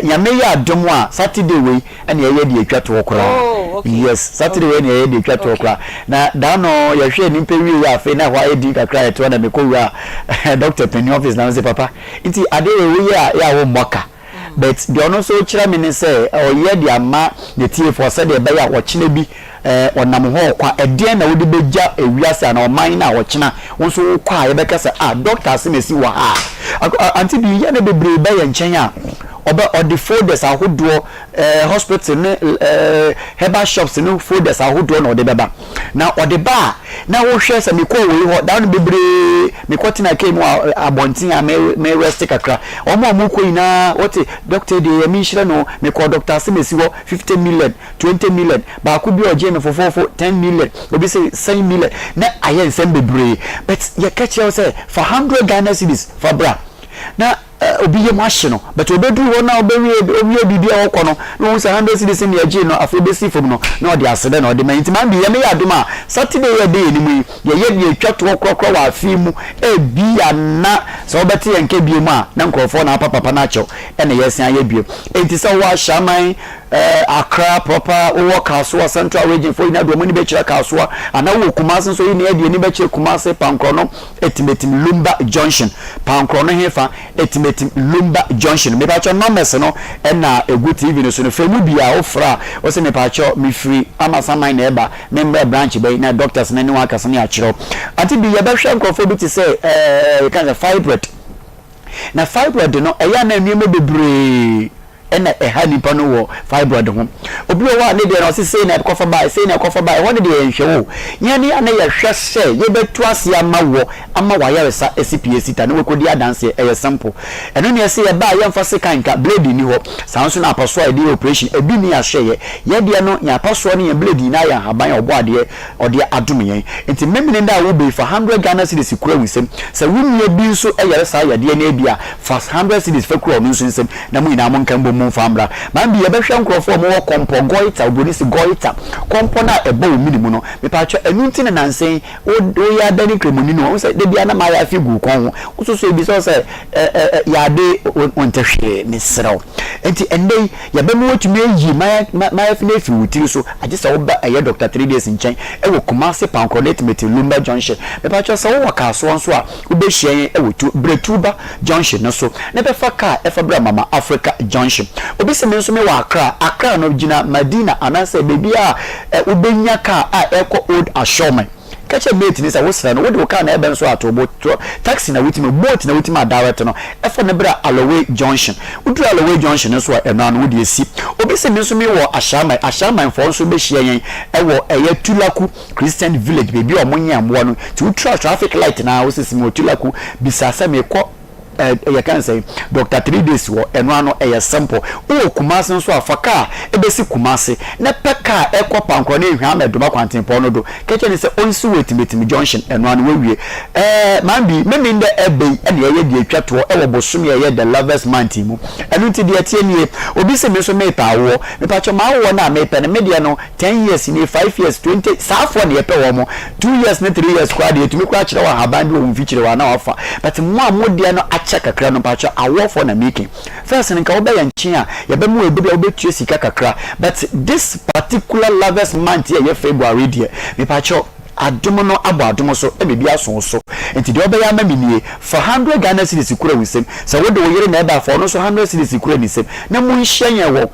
yame ya adom a Saturday we ene ye de atwa to okra yes Saturday we ene ye de atwa to okra na da no ye hwe ni mpemi ya afi na hwa ye di kakra eto na me ko wa doctor penny office na say papa nti ade we ya wo moka but the ono so kira me ni say o ye de ama the tie for say de be ya wo kina bi onam ho kwa ede na wo de beja ewiase na o man na wo kina wo so kwa ye be kasa doctor se mesi wa Aunty Bea ye na bebre be ye nchen a oba or the folders ahodo hospital ne herbal shops ne folders ahodo na ode beba na ode ba na wo hwe se me ko we ho da no bebre me ko tina ke mu abontin a me rest kakra omo ko ina what doctor de me hire no me ko doctor semesi wo 50 million 20 million ba ku bi oje me for 10 million obi say 7 million na ayen sem bebre but ye catch you say for 100 Ghana cedis for bra na obi ye machine no but obedu wo na obi bibia wo kono no 100 cedis in ye no afi be sifom no na odi asede na odi man ti man bi ye me ya doma Saturday ye dey ni mu ye twato krokro wa afi mu e bia na so obeti ye nke bi mu a na nkrofo na papa na acho e na yesan ye bi enti so wa shaman Accra proper wo Kasua Central region for ina do mani be kira Kasua ana wo Kumasi so ina e ni be kira Kumasi Pankro no etimetim Lumba Junction Pankro no hefa etimetim Lumba Junction me pa cho numbers no e na egu TV no so no femu bia wo fra wo se me pa cho me free amasaman na eba member branch be na doctors na ni wa kase na akiro Aunty Bea ye be hwe nkrofo bi ti say kind of fibroid na fibroid no e ya na nnume bebre ena ha nipa no wo fibroid ho obi wa ne de no se say na kofa bai ho de enhwe wo yani ana ye hwe se ye betu ase ama wa yaresa SPC ta no we kodi adanse e sample eno ne se ye ba ye mfa se kanka blade ni ho sanso na apaso ide operation ebi ni ahye ye de no nya apaso ne ye blade na ya haban obo ade ode adum yen enti memene nda wo be for 100 Ghana cedis kura wisem se wunye bi nso e yaresa ya de na bia for 100 cedis fa kura no nso nsem na mu ina mo nkan famra man bi ye be hwe nkrofo mo kompo goita obonisi goita kompo na ebo minimu no me pa twa enunti na nansen o ya dani kremoni no so de bia na ma ya figu kon wo so so bi so say ya de ontehwe ni sraw enti endei ya be mo wotumi yi ma ya fi na fi wutiri so agisa wo ba ye Dr. 3 days nchen e wo Kumasi Pancronate Meti Lumba Junction me pa twa so wo Kasua so a wo be hyen e wo Bretuba Junction no so ne be fa car e fa bra mama Africa Junction obi se me nso me wa Accra no gina Madina anase baby a ubenya ka a eko Old Ashorman kache mate ni sa wosra no wode ka na ebe nso atobo taxi na witime boat na witime direct no efo ne bra Alloway Junction udu Alloway Junction nso eno no wode esi obi se me nso me wo Ashama for nso be hia yen ewo eye Tulaku Christian Village baby o monye amwo no ti utra traffic light na wo sisi me Tulaku bisasa me ko you can say Dr. 3 days wo eno ano sample o Kumasi nso afaka ebesi Kumasi na peka ekọ pankro na ehwa amedoma kwantempo no do keche ni se onsi wetimetimi junction eno ano wewie man bi memi nde ebe ene ye de atwato ewo bosom ye the lovers man team eno ti de atie nie obi se me so mepa wo mepa cho ma wo na mepa na media no 10 years ni 5 years 20 safo ne yepa wo mo 2 years na 3 years kwa de etumi kwa kire wa haban bi wo mfikyire wa na wafa but mo amode no kakra no pacha awofo na making first nka wo be ya nchi a ye be mu ebi be tue sika kakra but this particular lovers month ye February dia me pacha adomo no abo adomo so e bibia so so enti de obeya ma minie for 100 Ghana cedis kura wisem so wo de wo yire na eba for no so 100 cedis kura nisem na mu nhyenye wo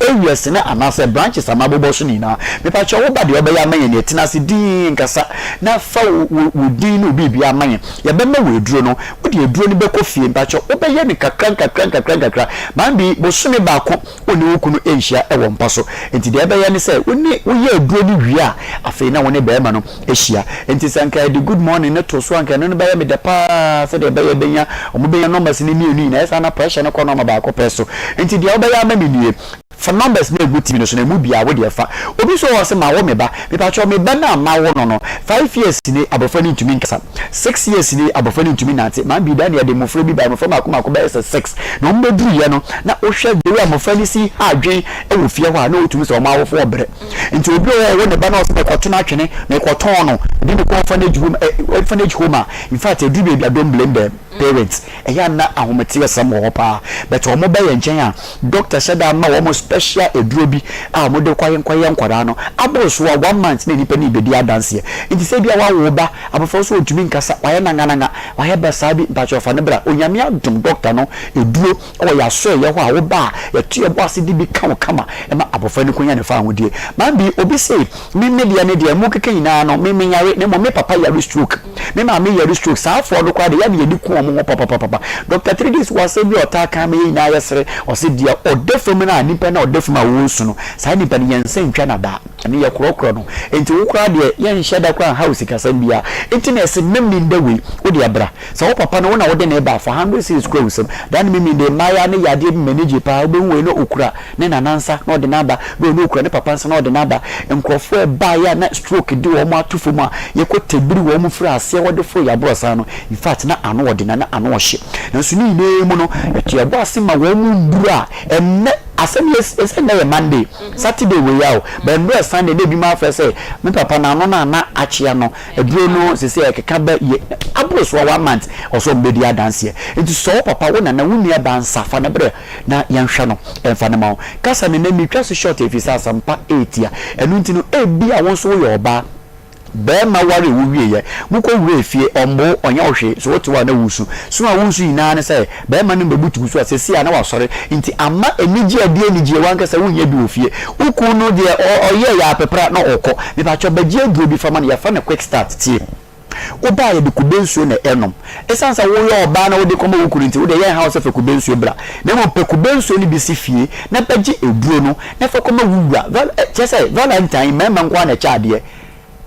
areas na anase branches amabobo so ni na me pa cho wo ba de obeya ma ye ne tinase din nkasa na fa wo din no bibia ma ye ye be ma wo eduro no wo de eduro ni be ko fie pa cho wo be ye ni kakra man bi bo so me ba ko oni wo kunu enhia e wo mpa so enti de be ye ni say wo ye eduro ni wi a afei na wo ne be ma no ehia enti sanka de good morning na to so anka no be ye me de pa se de be ye benya o mo be ye numbers ni mi na esa na pressure no ko no ma ba ko peso enti de obeya ma mi nie for numbers na good team no so na mu bia wo de fa obi so wo se ma wo me ba cho me ba na ma wo no 5 years ni abofani ntumi nkasa 6 years ni abofani ntumi nante man bi da na de mofre bi ba mofre makoma ko ba 6 na mo beduru ye no na wo hwe de we amofani si adwen e wo fie ho a na otumi so ma wo fo obre nti obi wo ne ba na o se ko to na twene na ko ton no de ko orphanage home in fact e du be adom blame parents eya na ahomete sam wo pa but o mo ba ye nchen a doctor sheda ma wo mo special eduro bi a mo de kwaye nkwara no aboso wa 1 month na nipa ni bedi adanse nti se bia wa wo ba abofo so otumi nkasa waye nanga waye ba sabi mpacho fa ne bra onyame adum doctor no eduro o ya so ye ho a wo ba ye tue bo ase di bi kan kama e ma abofo ni konya ne fa hodie man bi obi se me media ne dia mo keke nyina no me nyare ne mo me papa ya stroke me ma me ya stroke sa afọ do kwa de ya ne yedi ku omo papa Dr. 3 days was every otaka me na yesere o se dia o defum na nipa na o defum a wo su no sa nipa ne yense ntwa na ba ne ye krokro no enti wo kra de yen hyeda kwa house kasam bia enti na ese memni ndawe wo de abra sa wo papa no wo na wo de na ba for 100 series kwa usem dan memni de maya ne yade manage pa wo benwe no okura ne nanansa na o de na ba be no okura ne papa nsa na o de na ba enkrofo e ba ya na stroke di wo mo atufo mu a ye ko tebiri wo mo fra ase wo de fo ya brosa no in fact na ano wo de na ano wo hye na so ni ne mu no etu ebo ase ma wo mu ndura enne asem yes na Monday Saturday we yaw but no Sunday dey bi ma fa say me papa na no na achia no eduro no se se ekeka ba abro so 1 month also mbedi dance it so papa wo na wunua ba nsafa na bre na yanhwe no emfa na ma kasa ne na mitwa so short efisa asampa 8 ya enu ntino ebi a won so yo oba be ma ware wuwie ye muko wure fie ombo onya ohwe so wote wa na wusu so a wusu ina ne say be ma no bebutu so asesi na wasore nti ama enije ade enije wanka say wunye bi ofie uku no de oye ya pepra na okọ me ba cho bagie aduro bi fama na ya fa na quick start tie oba ye de kubensuo na enom esansa wo ye oba na wo de komo wukuru nti wo de ye house of kubensuo bra na mo pe kubensuo ni bi si fie na bagie eduro no na fa komo wuwa chese valentine mema nkwa na cha de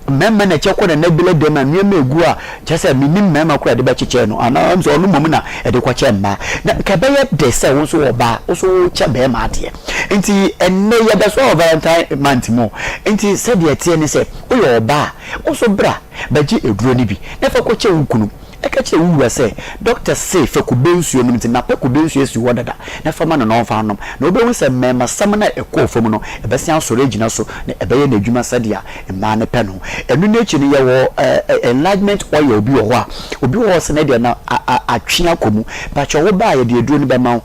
memma na chekwa na nabile de ma nwe megu a chese minim memma kwa de ba cheche no ana am so no mom na e de kwa che mma na ka be ye de se wo so oba wo so che be ma ade enti enne ye be so valentine month mo enti se de tie ni se wo ye oba wo so bra ba ji eduro ni bi na fa kwa che nkunu ekache wuwa se doctor say fe kubensuo no nti na pe kubensuo esi wodada na fama no no fa nom na obewu se mema sam na ekofom no ebesi asoro agina so na ebeye na adwuma sadia emma ne pe no enu na echi ne ye wo enlargement oil obi wo a obi wo se na de na atwea komu ba che wo ba ye de eduro ni be ma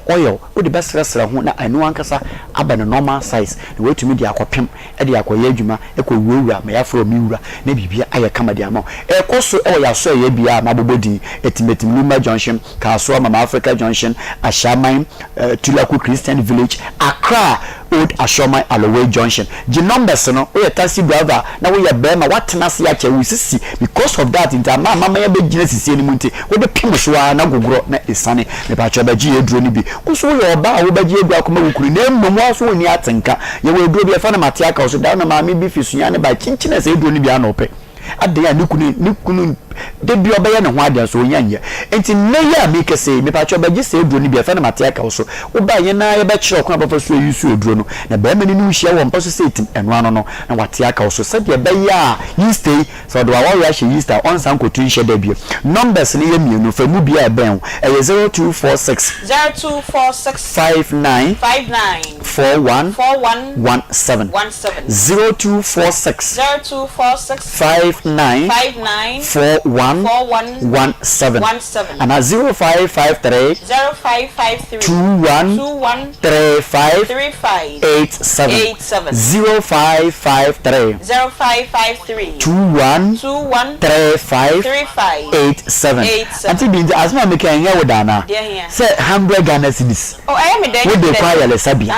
oil wo de besresra ho na anu ankasa aba no normal size na wetumi de akopem e de akoye adwuma ekowuwa ma ya fro mi wura na bibia aye kama de ama ekoso e ya so ye bia mabobodi etimetim Luma Junction Kaswa Mama Africa Junction Ashaman Tulaku Christian Village Accra Old Ashaman Aloway Junction the numbers no we taxi driver na we ya bema watena se ya chewu sisi because of that inta mama ya be gina sisi ni munti we be pim so na gogoro na esane me ba cha ba gi eduro ni bi kuso yo ba wo ba gi eduro akoma wukuri na mmom aso ni atenka ye we eduro bi fa na matiaka so da na mama bi fisunya ne ba chinchina se eduro ni bi anope ade ya nikunu de bi obeye ne ho ade so onyanye enti ne ya make say me pa cho baji se eduro ni bi fa na matiaka so wo ba ye na ye ba kire okon abafa so yusu eduro no na ba ma ni nu hia wo mpa so se etim eno ano no na watiaka so se de ba ya yi stay so do wa ya hye yi stay on san kotu hye da bi numbers ni ye mienu fa mu bia ben e 0246 59 41 17 0246 59 4117 and 0553 21 35 87 0553 21 35 87 Aunty Bea asma me kan ya wodana say 100 Ghana cedis oh I am there we dey kwaya le sabia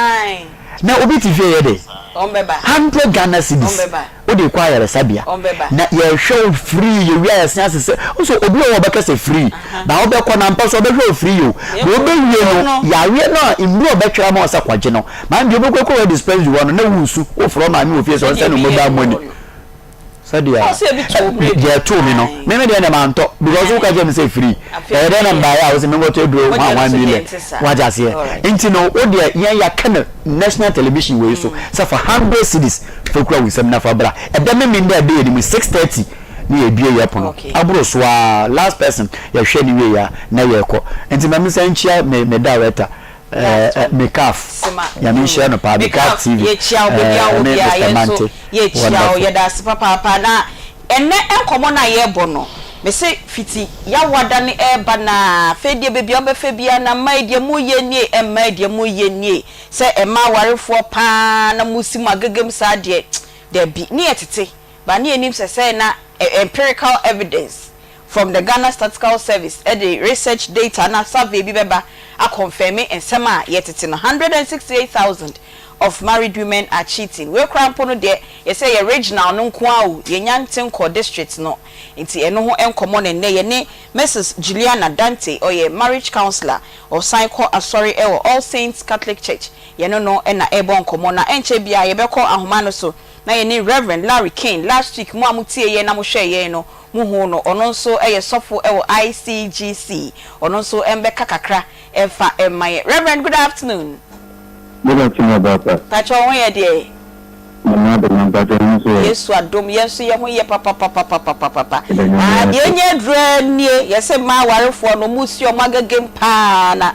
na obi ti fie ye de ombeba 100 Ghana cedis o dey kwaya le sabia na ye show free you wear sense say so obi o be kase free na o be ko na mpa so be show free you o be wie no ya wie no imbu o be twera ma o sa kwaje no man bi obi ko dispense you no na wusu o fro ma mi o fie so say no mobile money sadia ya to me no me dey na manto because o ka je me say free e dey na buy house me go to do 1 million waja se enti no o dey yan ya kana national television we so say for 100 cedis for kura we seminar for bra e dey me dey dey ni 6:30 ni ebie ya pono aburo so last person ya hwe ni we ya na ye ko enti me sanchia me director Mekaf ya misha no pa Mekaf TV ye chia obi a obi a ye chia o ye da se papa na enne enkomo na ye bo no me se fiti ya wada ne eba na fedie bebi obefe bia na maidie mu ye nie maidie mu ye nie se ema warefo pa na musim agegem sa de bi ne etete ba ne enim se na empirical evidence from the Ghana Statistical Service the research data na survey bi beba a confirm ensema yetete no 168,000 of married women are cheating. We crampo no de you say your regional no nko a ye nyanten ko district no. Nti eno ho enkomo ne ne ye ne Mrs. Juliana Dante or ye marriage counselor or psycho asori ewo All Saints Catholic Church. Ye no na ebon komo na enche bia ye beko ahoma no so. Na ye ne Reverend Larry Kane last week mo amutie ye na mo hwe ye no. Muhu no ono nso eye sofo ewo ICGC ono nso embe kakakra efa emaye. Reverend, good afternoon. Good afternoon, Doctor. Pacho won ye de Yesu adom yesu ye ho ye papa ye nye dra nie ye se ma warefo no musi o magagem pa na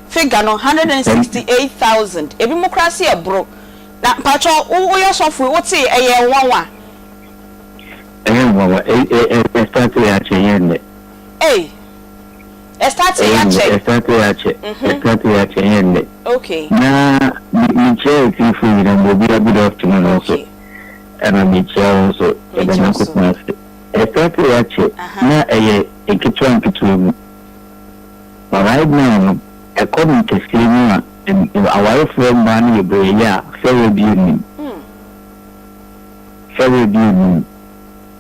figure no 168,000 ebi mo krase e bro na pacho wo ye sofo wo ti eye wonwa start ya chenyende okay na mi chair ti fu na mo bi good afternoon also and mi chair also e ba na ku na start ya che na ekitwa mu but right now according to schema in our friend man you be ya fair be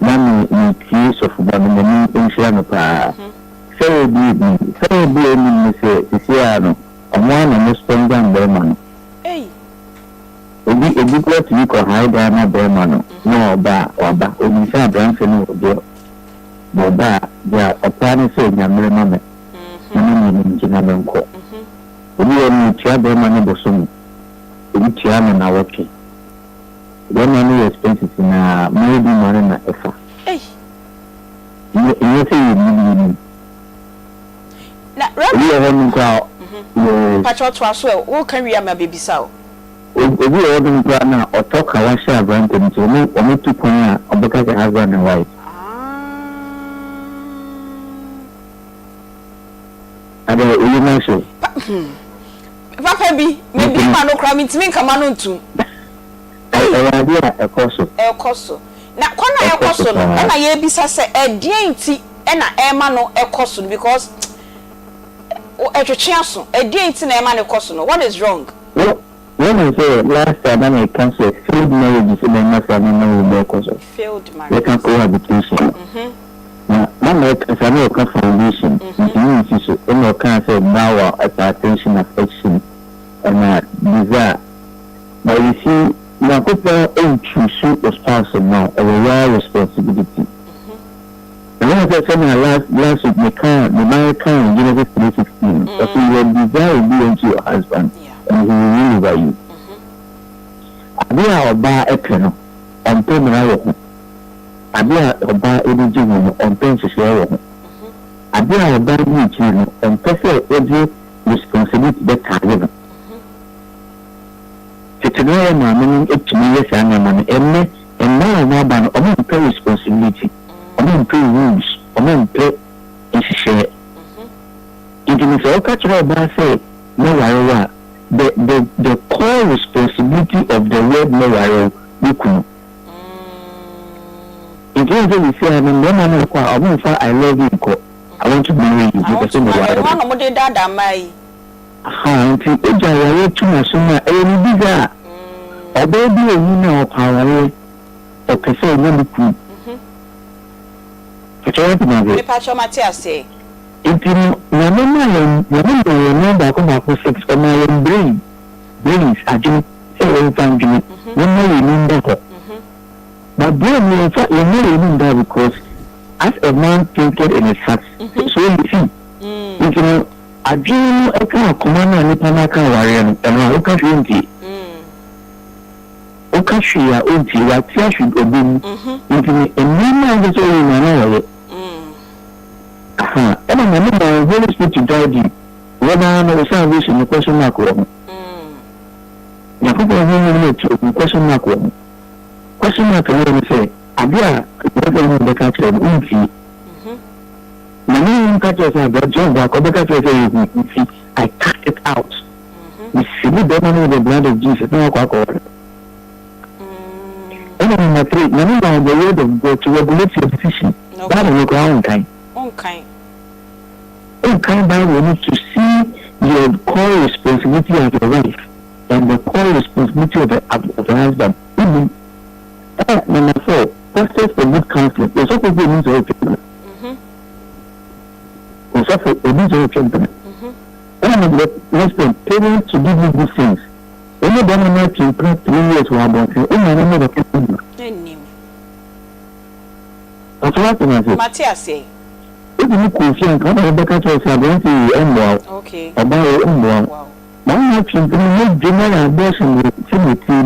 Mami ni tis of Bamini in Shanapa. Say be me say Tiano, a one and respond down Berman. Hey, a big what you call high down Berman, no ba or ba, only San Branson or Joe. Boba, there a plan saying Yamerman, in Jinabanco. We only try Berman Bosum, which I am now working. Then any expenses in maybe Marina Efa. hey. You say Na we are running crowd. Pacho to as well. Who can we am a baby sow? We are running crowd now or talk I want share brand to me or me to point or because I have husband and wife. I don't you know so. Papa bi maybe man no cry me come on to. A course. Na kwana ekoso no na ye bisa se edie nti na ema no ekoso because etwetwe aso edie nti na ema no ekoso no. What is wrong? Well, when I say last time I cancel failed marriage in my family ekoso. Failed marriage. They can cohabitation. Now I can foundation. You see so no can say now attention affection and desire. But you see now, people ain't choose a spouse now, a real responsibility. And when I said last week, the man can Genesis 3:16, but he will desire to be unto your husband, and he will rule over you. Abia oba ekeno, on pemina wo. Abia oba ediji wo, on pensese wo. Abia oba ni chi no, on pese odi responsibility be carry. Today, my meaning it to me, yes, I am and now I'm not pay responsibility, I'm pay rules, I'm pay in share. It is all cultural by say, no, the core responsibility of the word no, you could. It is really say, I mean, I love you, I want to marry you because of the Aunty Bea too much any bigger. A baby, you know, power. Okay, so no cool. Pacho Matia say. If you remember, come up with 6 on my own brains, I do say, thank you. When you remember, but brain, you remember because as a man thinking in his heart, so you see, you know. I dream a kind of command and Panaka Warrior and I look at Aunty. Okashia, Aunty, what I should obey. And then I was all in another. Aha, and I remember I always need to guide you. When I know salvation, the question mark one. Now, people are to question mark one. Question mark, I want to say, Abia, the country of Aunty. I cut it out. We see the blood of Jesus. No, and number 3, remember the word of God to regulate your decision. That is your own kind. Own kind, Bible needs to see your core responsibility as your wife and the core core responsibility of the husband. Number 4, pastors for good counseling. There's also good news of treatment. There's also a news of treatment. And the husband, parents to give you good things. When you don't know to improve 3 years or about it, you know the people. That's what I say. Matthias say. If you confuse, come on, back to us, I'm going to end. Okay. About wow. One much in the general abortion with Timothy.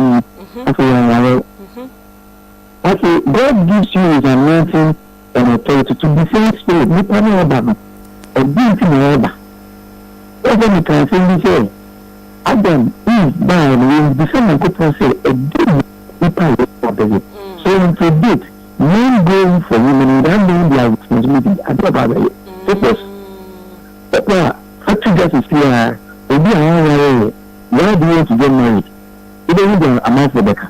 Okay, God gives you his anointing and authority to be same spirit. No problem about it. A beauty forever. Even you can say this way. Adam, Eve, by the same and good say a good people. So into this, men going for women without knowing their responsibility. I don't about it. But factory justice here. Why do you want to get married? You don't need a month for Becca.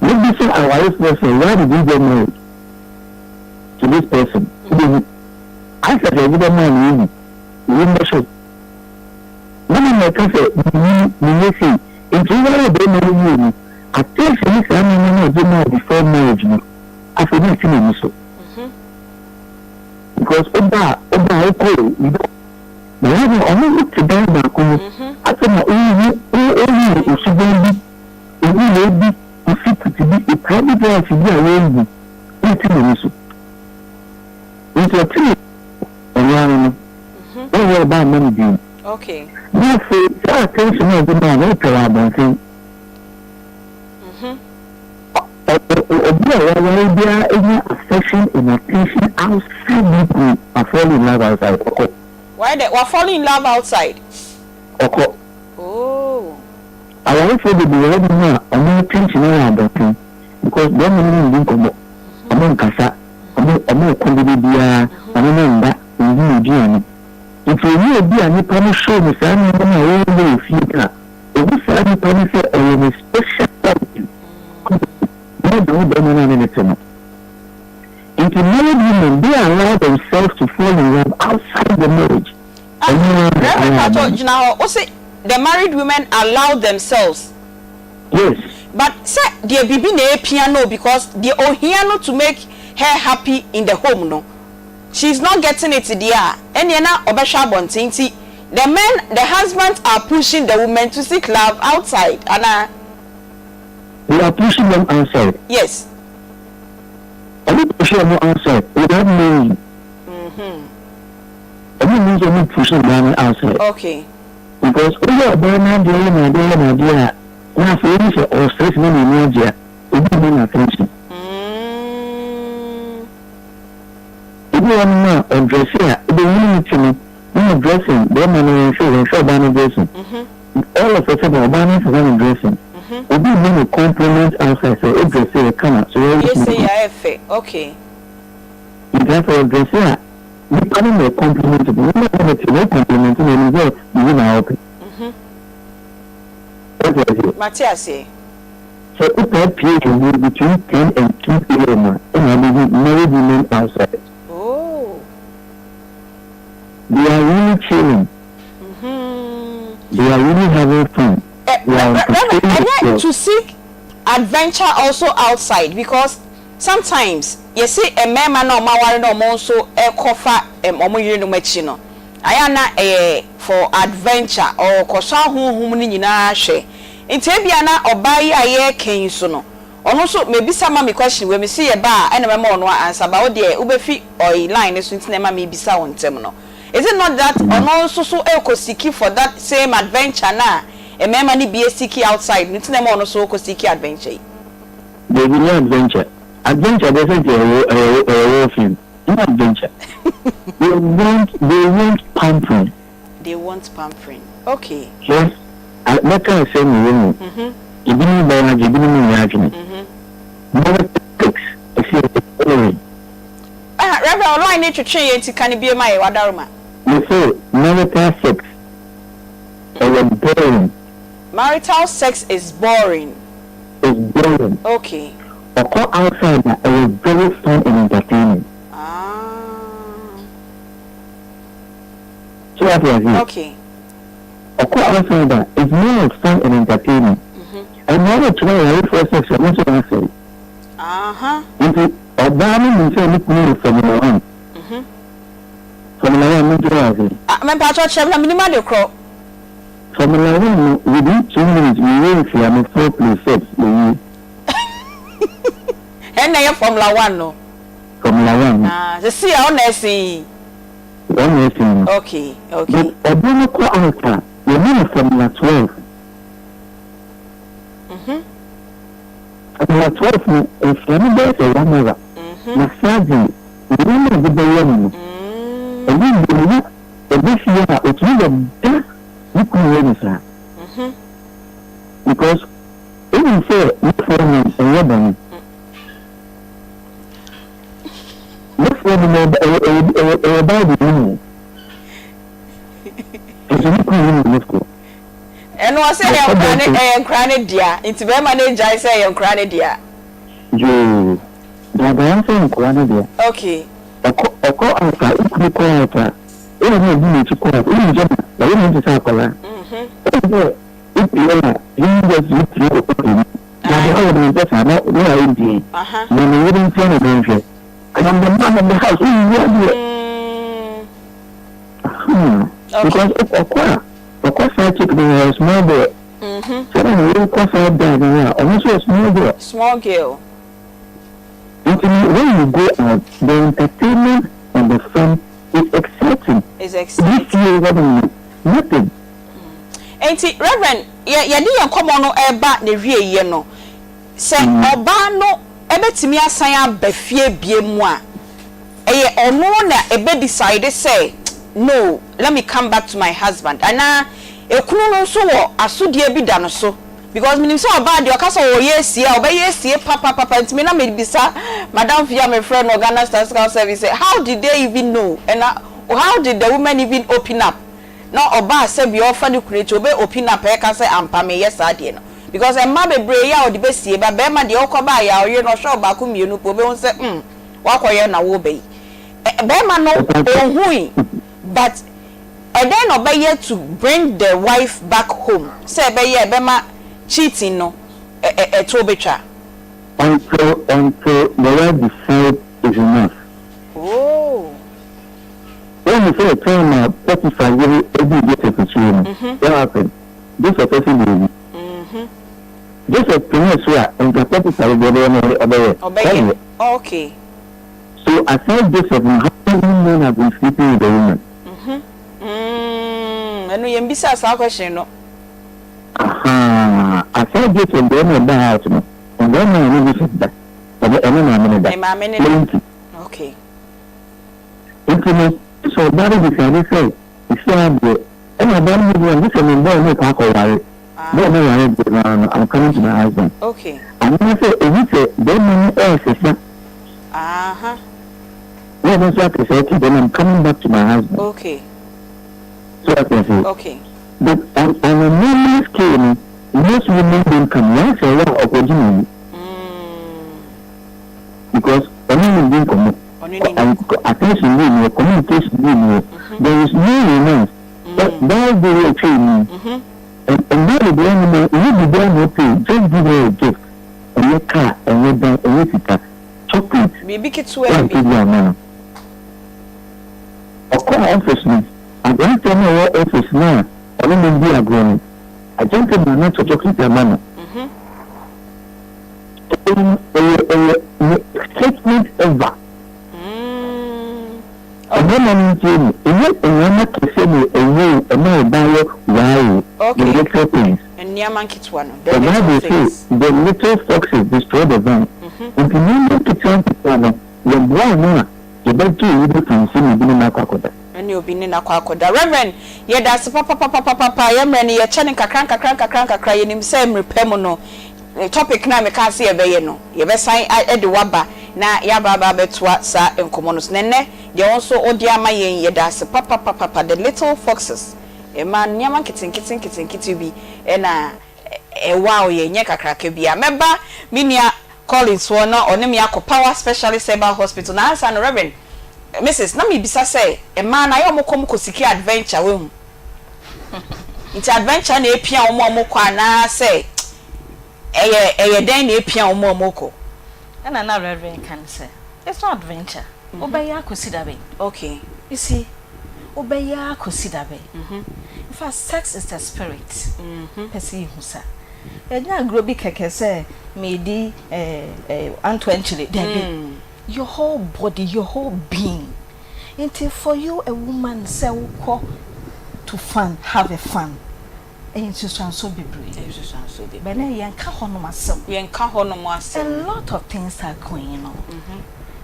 Maybe say our wife person, why did you get married to this person? I said, I didn't mind you not sure. When I can say, you see, if you want to be married, I tell you, I'm not before marriage. I feel not feeling so. Because you don't. The level only to buy back I said, you should be fit to be a private life to be around you. Into a tree. And don't worry about money being. Okay. Therefore, the attention of the man will tell about him. There is affection and attention outside the group. I fall in love outside. Why they were falling in love outside? Okay. Oh. I want to be ready now. I'm not attention around that because then I'm going to go. I'm on Casa. I'm not going to be I'm not that. If you will be a new promise, show me, I'm going to go with you. If you say any promise, I am a special something. I don't know anything. If you married women, they allow themselves to fall in love outside the marriage. The married women allow themselves. Yes. But say they be a piano because they are here to make her happy in the home. No, she's not getting it there. And you know, the men, the husbands are pushing the women to seek love outside. And they are pushing them outside. Yes. I'm not pushing them outside without knowing. I don't pushing them outside. Okay. Because we are born and dear, now for you or stress money in India, we don't attention. If you are not a dresser, the woman to me, when dressing, the man and show banner dressing. All of us have a banner for them dressing. We do many compliments outside, so if they say a camera, so you say okay. That's a dresser. We can't make compliments, we don't have to compliment and we will not open. Matthias say. So if that period will be between 10 and 2 p.m. and I will be married women outside. Oh. They are really chilling. They are really having fun. To seek adventure also outside because sometimes you see a man no mawari no mo so e kofa omo yire no machi no ayana for adventure or kosa honhom ni nyina hwe nti bia na obai aye ken so no ono so maybe sama me question we me see e ba e na me ono answer ba wo de ubefi oil line so nti na ma me bisa won tem no is it not that ono so ekosiki for that same adventure na e mema ni be seeking outside nti na ma ono so ekosiki adventure they will adventure doesn't a film. No adventure. they want pampering. They want pampering. Okay. Yes. That kind of same woman. You didn't buy you didn't imagine. Never takes a serious. Reverend, I need to change it. Can it be my wadaruma? Before marital sex is boring. Marital sex is boring. It's boring. Okay. Or go outside that it was very fun and entertaining. So what was it? Okay. Or outside that is more of fun and entertainment. And now to know for sex, I want to say. Into a diamond and say, look me Formula 1. Formula 1, I'm about to check the minimal crop. Formula 1, within 2 minutes, we will see I'm a 4+6. And now Formula 1, no. Formula 1. The sea on see. Okay. But I don't go out. You mean Formula 12. Formula 12 is Flamengo or whatever. Massaging. Remember the balloon. And then this year, it's really best you can win, sir. Because even say, look for me and Robin. Look for me about the money. And was say I'm crying, dear. It's very manager. I say I'm crying, dear. You, the answer is crying, dear. Okay. A call after equally quiet. It will be to call it. It will be to circle. If you are, you just look through the problem. That's not where I be. When you wouldn't tell a danger. And I'm the man of the house. Because if a quaffire took the small boy. So then you quaffire down almost a small girl. Small girl. When you go out, the entertainment and the fun is exciting. It's exciting. This year, nothing. Ain't it, Reverend? Yeah, dear, come on, eba ne vie no. Say, oba no, ebe timi asan abefie bie mu a. Eye ono na ebe decide say, no, let me come back to my husband. Ana ekunu no so wo asodie bi da no so. Because minim say oba de okasa wo yesie, oba yesie papa ntimi na me bisa Madam Fia my friend Ghana Statistical Service say, how did they even know? And how did the woman even open up? No oba say be offer the create obe open up e ka say ampa me yes ade no. Because e ma bebre ya o de besie ba be ma de okoba ya o ye no sho ba ku mienu po be won say wakoye na wo be. Be ma no ohui. But and then obey to bring the wife back home. Say be ma cheating no to betra. Until the right decide is enough. Oh. When you say a time 45 years every day to children, what happened? This is a person baby. This is a premise where and the 45 years okay. So aside this of how many men have been sleeping with the woman? And you bisa sa question no. Aside this of the woman that house, and then I never sit that. Okay. Intimate. So that is the say. It's sad. And I don't know this and then talk about it. I'm coming to my husband. Okay. And I say, if you say, then else, well, that's what I said. Then I'm coming back to my husband. Okay. So I can say. Okay. But on a normal scale, most women don't come once a while opportunity. Because women didn't come. And attention being communication being there is no romance. That's the way training. And that is the animal, you be there no pay, just give her a gift. And your car, and your bank, and your sister. Chocolate. Maybe it's well. Of course, office, I don't tell me what office now. I don't be a grown. I don't tell me not to chocolate your manner. Statement ever. And then I'm saying, if you want to say a more bio, why? The little things. And Yaman one. The Bible says the little foxes destroy the vine. And the moment to turn to Father, the boy, you better you can see me being a crocodile. And you'll be in a crocodile. Reverend, yeah, that's papa, Yamani, a channing crank, crying him, same repairmono. The topic now, I can't see a bayano. You better sign at the wabba. Na ya baba betwa sa enkomonos nene ye also odia ma yen ye das papa the little foxes e man nyama kitten bi e na e wow ye nye kakraka bia meba minia Collins wona one me akopower specialist cyber hospital na answer no Reverend Mrs. na me bisa say e man na ye omokom kosiki adventure we hu It's adventure na epia omo kwa na say eye den na epia omo ko. And another reverend can say, it's not adventure. Obeya consider. Okay. You see, Obeya consider. In fact, sex is the spirit. Perceive Musa. And now grow big keke say, maybe unquenchly, your whole body, your whole being. Until for you, a woman say, to fun, have a fun. And to so be brave. But now you can't hold myself. You can't hold myself. A lot of things are going on.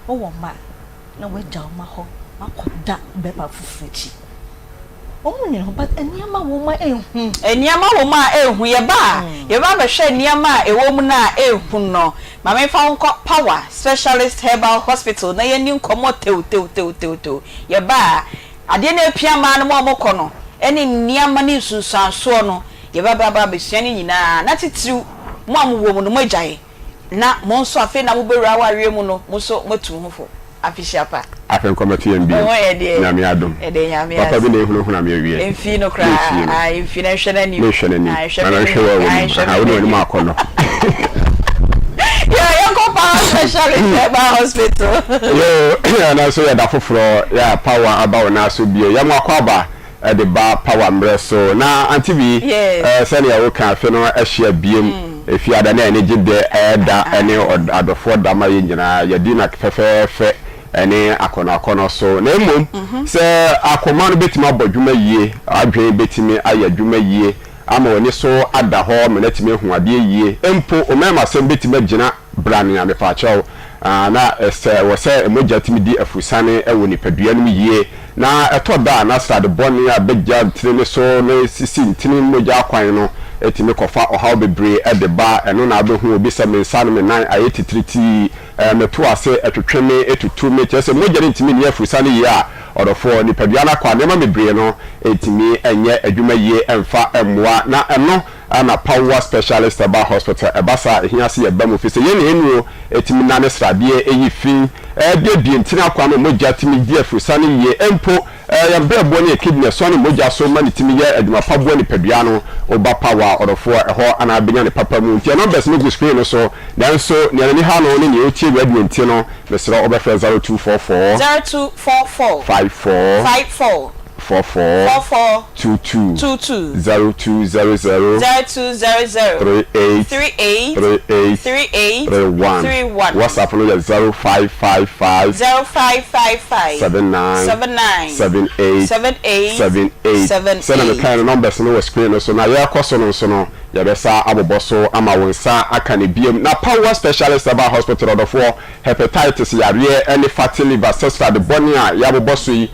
Oh, man. No way down my home. I could that beba for free. Oh, no, but a Niama woman, a Niama woman, we are bar. You rather share Niama, a woman, no. Mamma found power, specialist herbal hospital, na new commodity to. Your bar. I didn't appear man more corner. Any Niama news to Sansono, your baba be sending na, not it true. Mom woman, my jay. Na monso afena wo bewa wa wiemu no muso motu hofo afisiapa afen komati mbi nyame adom papa bi na ehunu huna me wie emfi no kra emfi na hwena ni na hwena ni na hwena wo ha wo no ma akono yeah yoko power specialist hospital yo na so ya da foforo ya power about na so bio ya mo akwaba de ba power mreso na Aunty Bea sani ya wo kan afi no ahia biem if you ada na ene gide da ene adofo da ma yina ya di na fefefe ene akona so na emom se Akoma no betimi abodwuma yie adwen betimi ayadwuma yie ama oni so ada ho me natimi hu ade yie empo o mema sem betimi agina brane ya me fa chawo na wo se emoja timi di afusane ewo nipadua no yie na etoda na start boni abegja tire so no sisi ntini moja akwan no etimi kofa ohaw bebre edeba eno na abehu obi se mensa no me nan ayetitriti meto ase etwetweme etutu me chese moja ntimi ni afusane yie a odofo nipadua na kwa nema mebre no etimi enye adwuma yie emfa emwa na eno ana power specialist about hospital ebasa ehiase yeba mo fise ye ne enu etimi na ne sradie eyifin de ntina kwa no moja timi di afusane yie empo ya brebo ne kidney so ne moja so ma ne timi ye adwuma pabo ne padua no oba power odofo eho ana benya ne papa mu ntia numbers no go screen no so nanso ne ha no ne otie radio nti no mesra obefa 0244 54 44 22 0200 38 31 WhatsApp no 0555 79 send me kind numbers no screen so na ya koso no so no ya besa aboboso ama wonsa aka ne biem na power specialist about hospital odofo hepatitis yare any fatty liver cell the boni a ya aboboso yi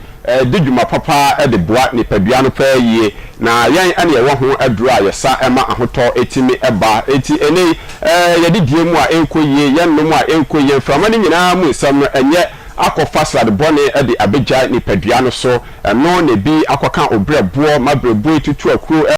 didwuma papa de boa ni padua no pa yie na yan ane ye wo ho aduru a yesa ema ahoto etimi eba eti ene ye didie mu a enko yie yan no mu a enko yie frama ni nyina mu nsam no enye akofa slide bone de abegya ni padua no so no ne bi akoka obreboɔ mabreboɔ tutu akuro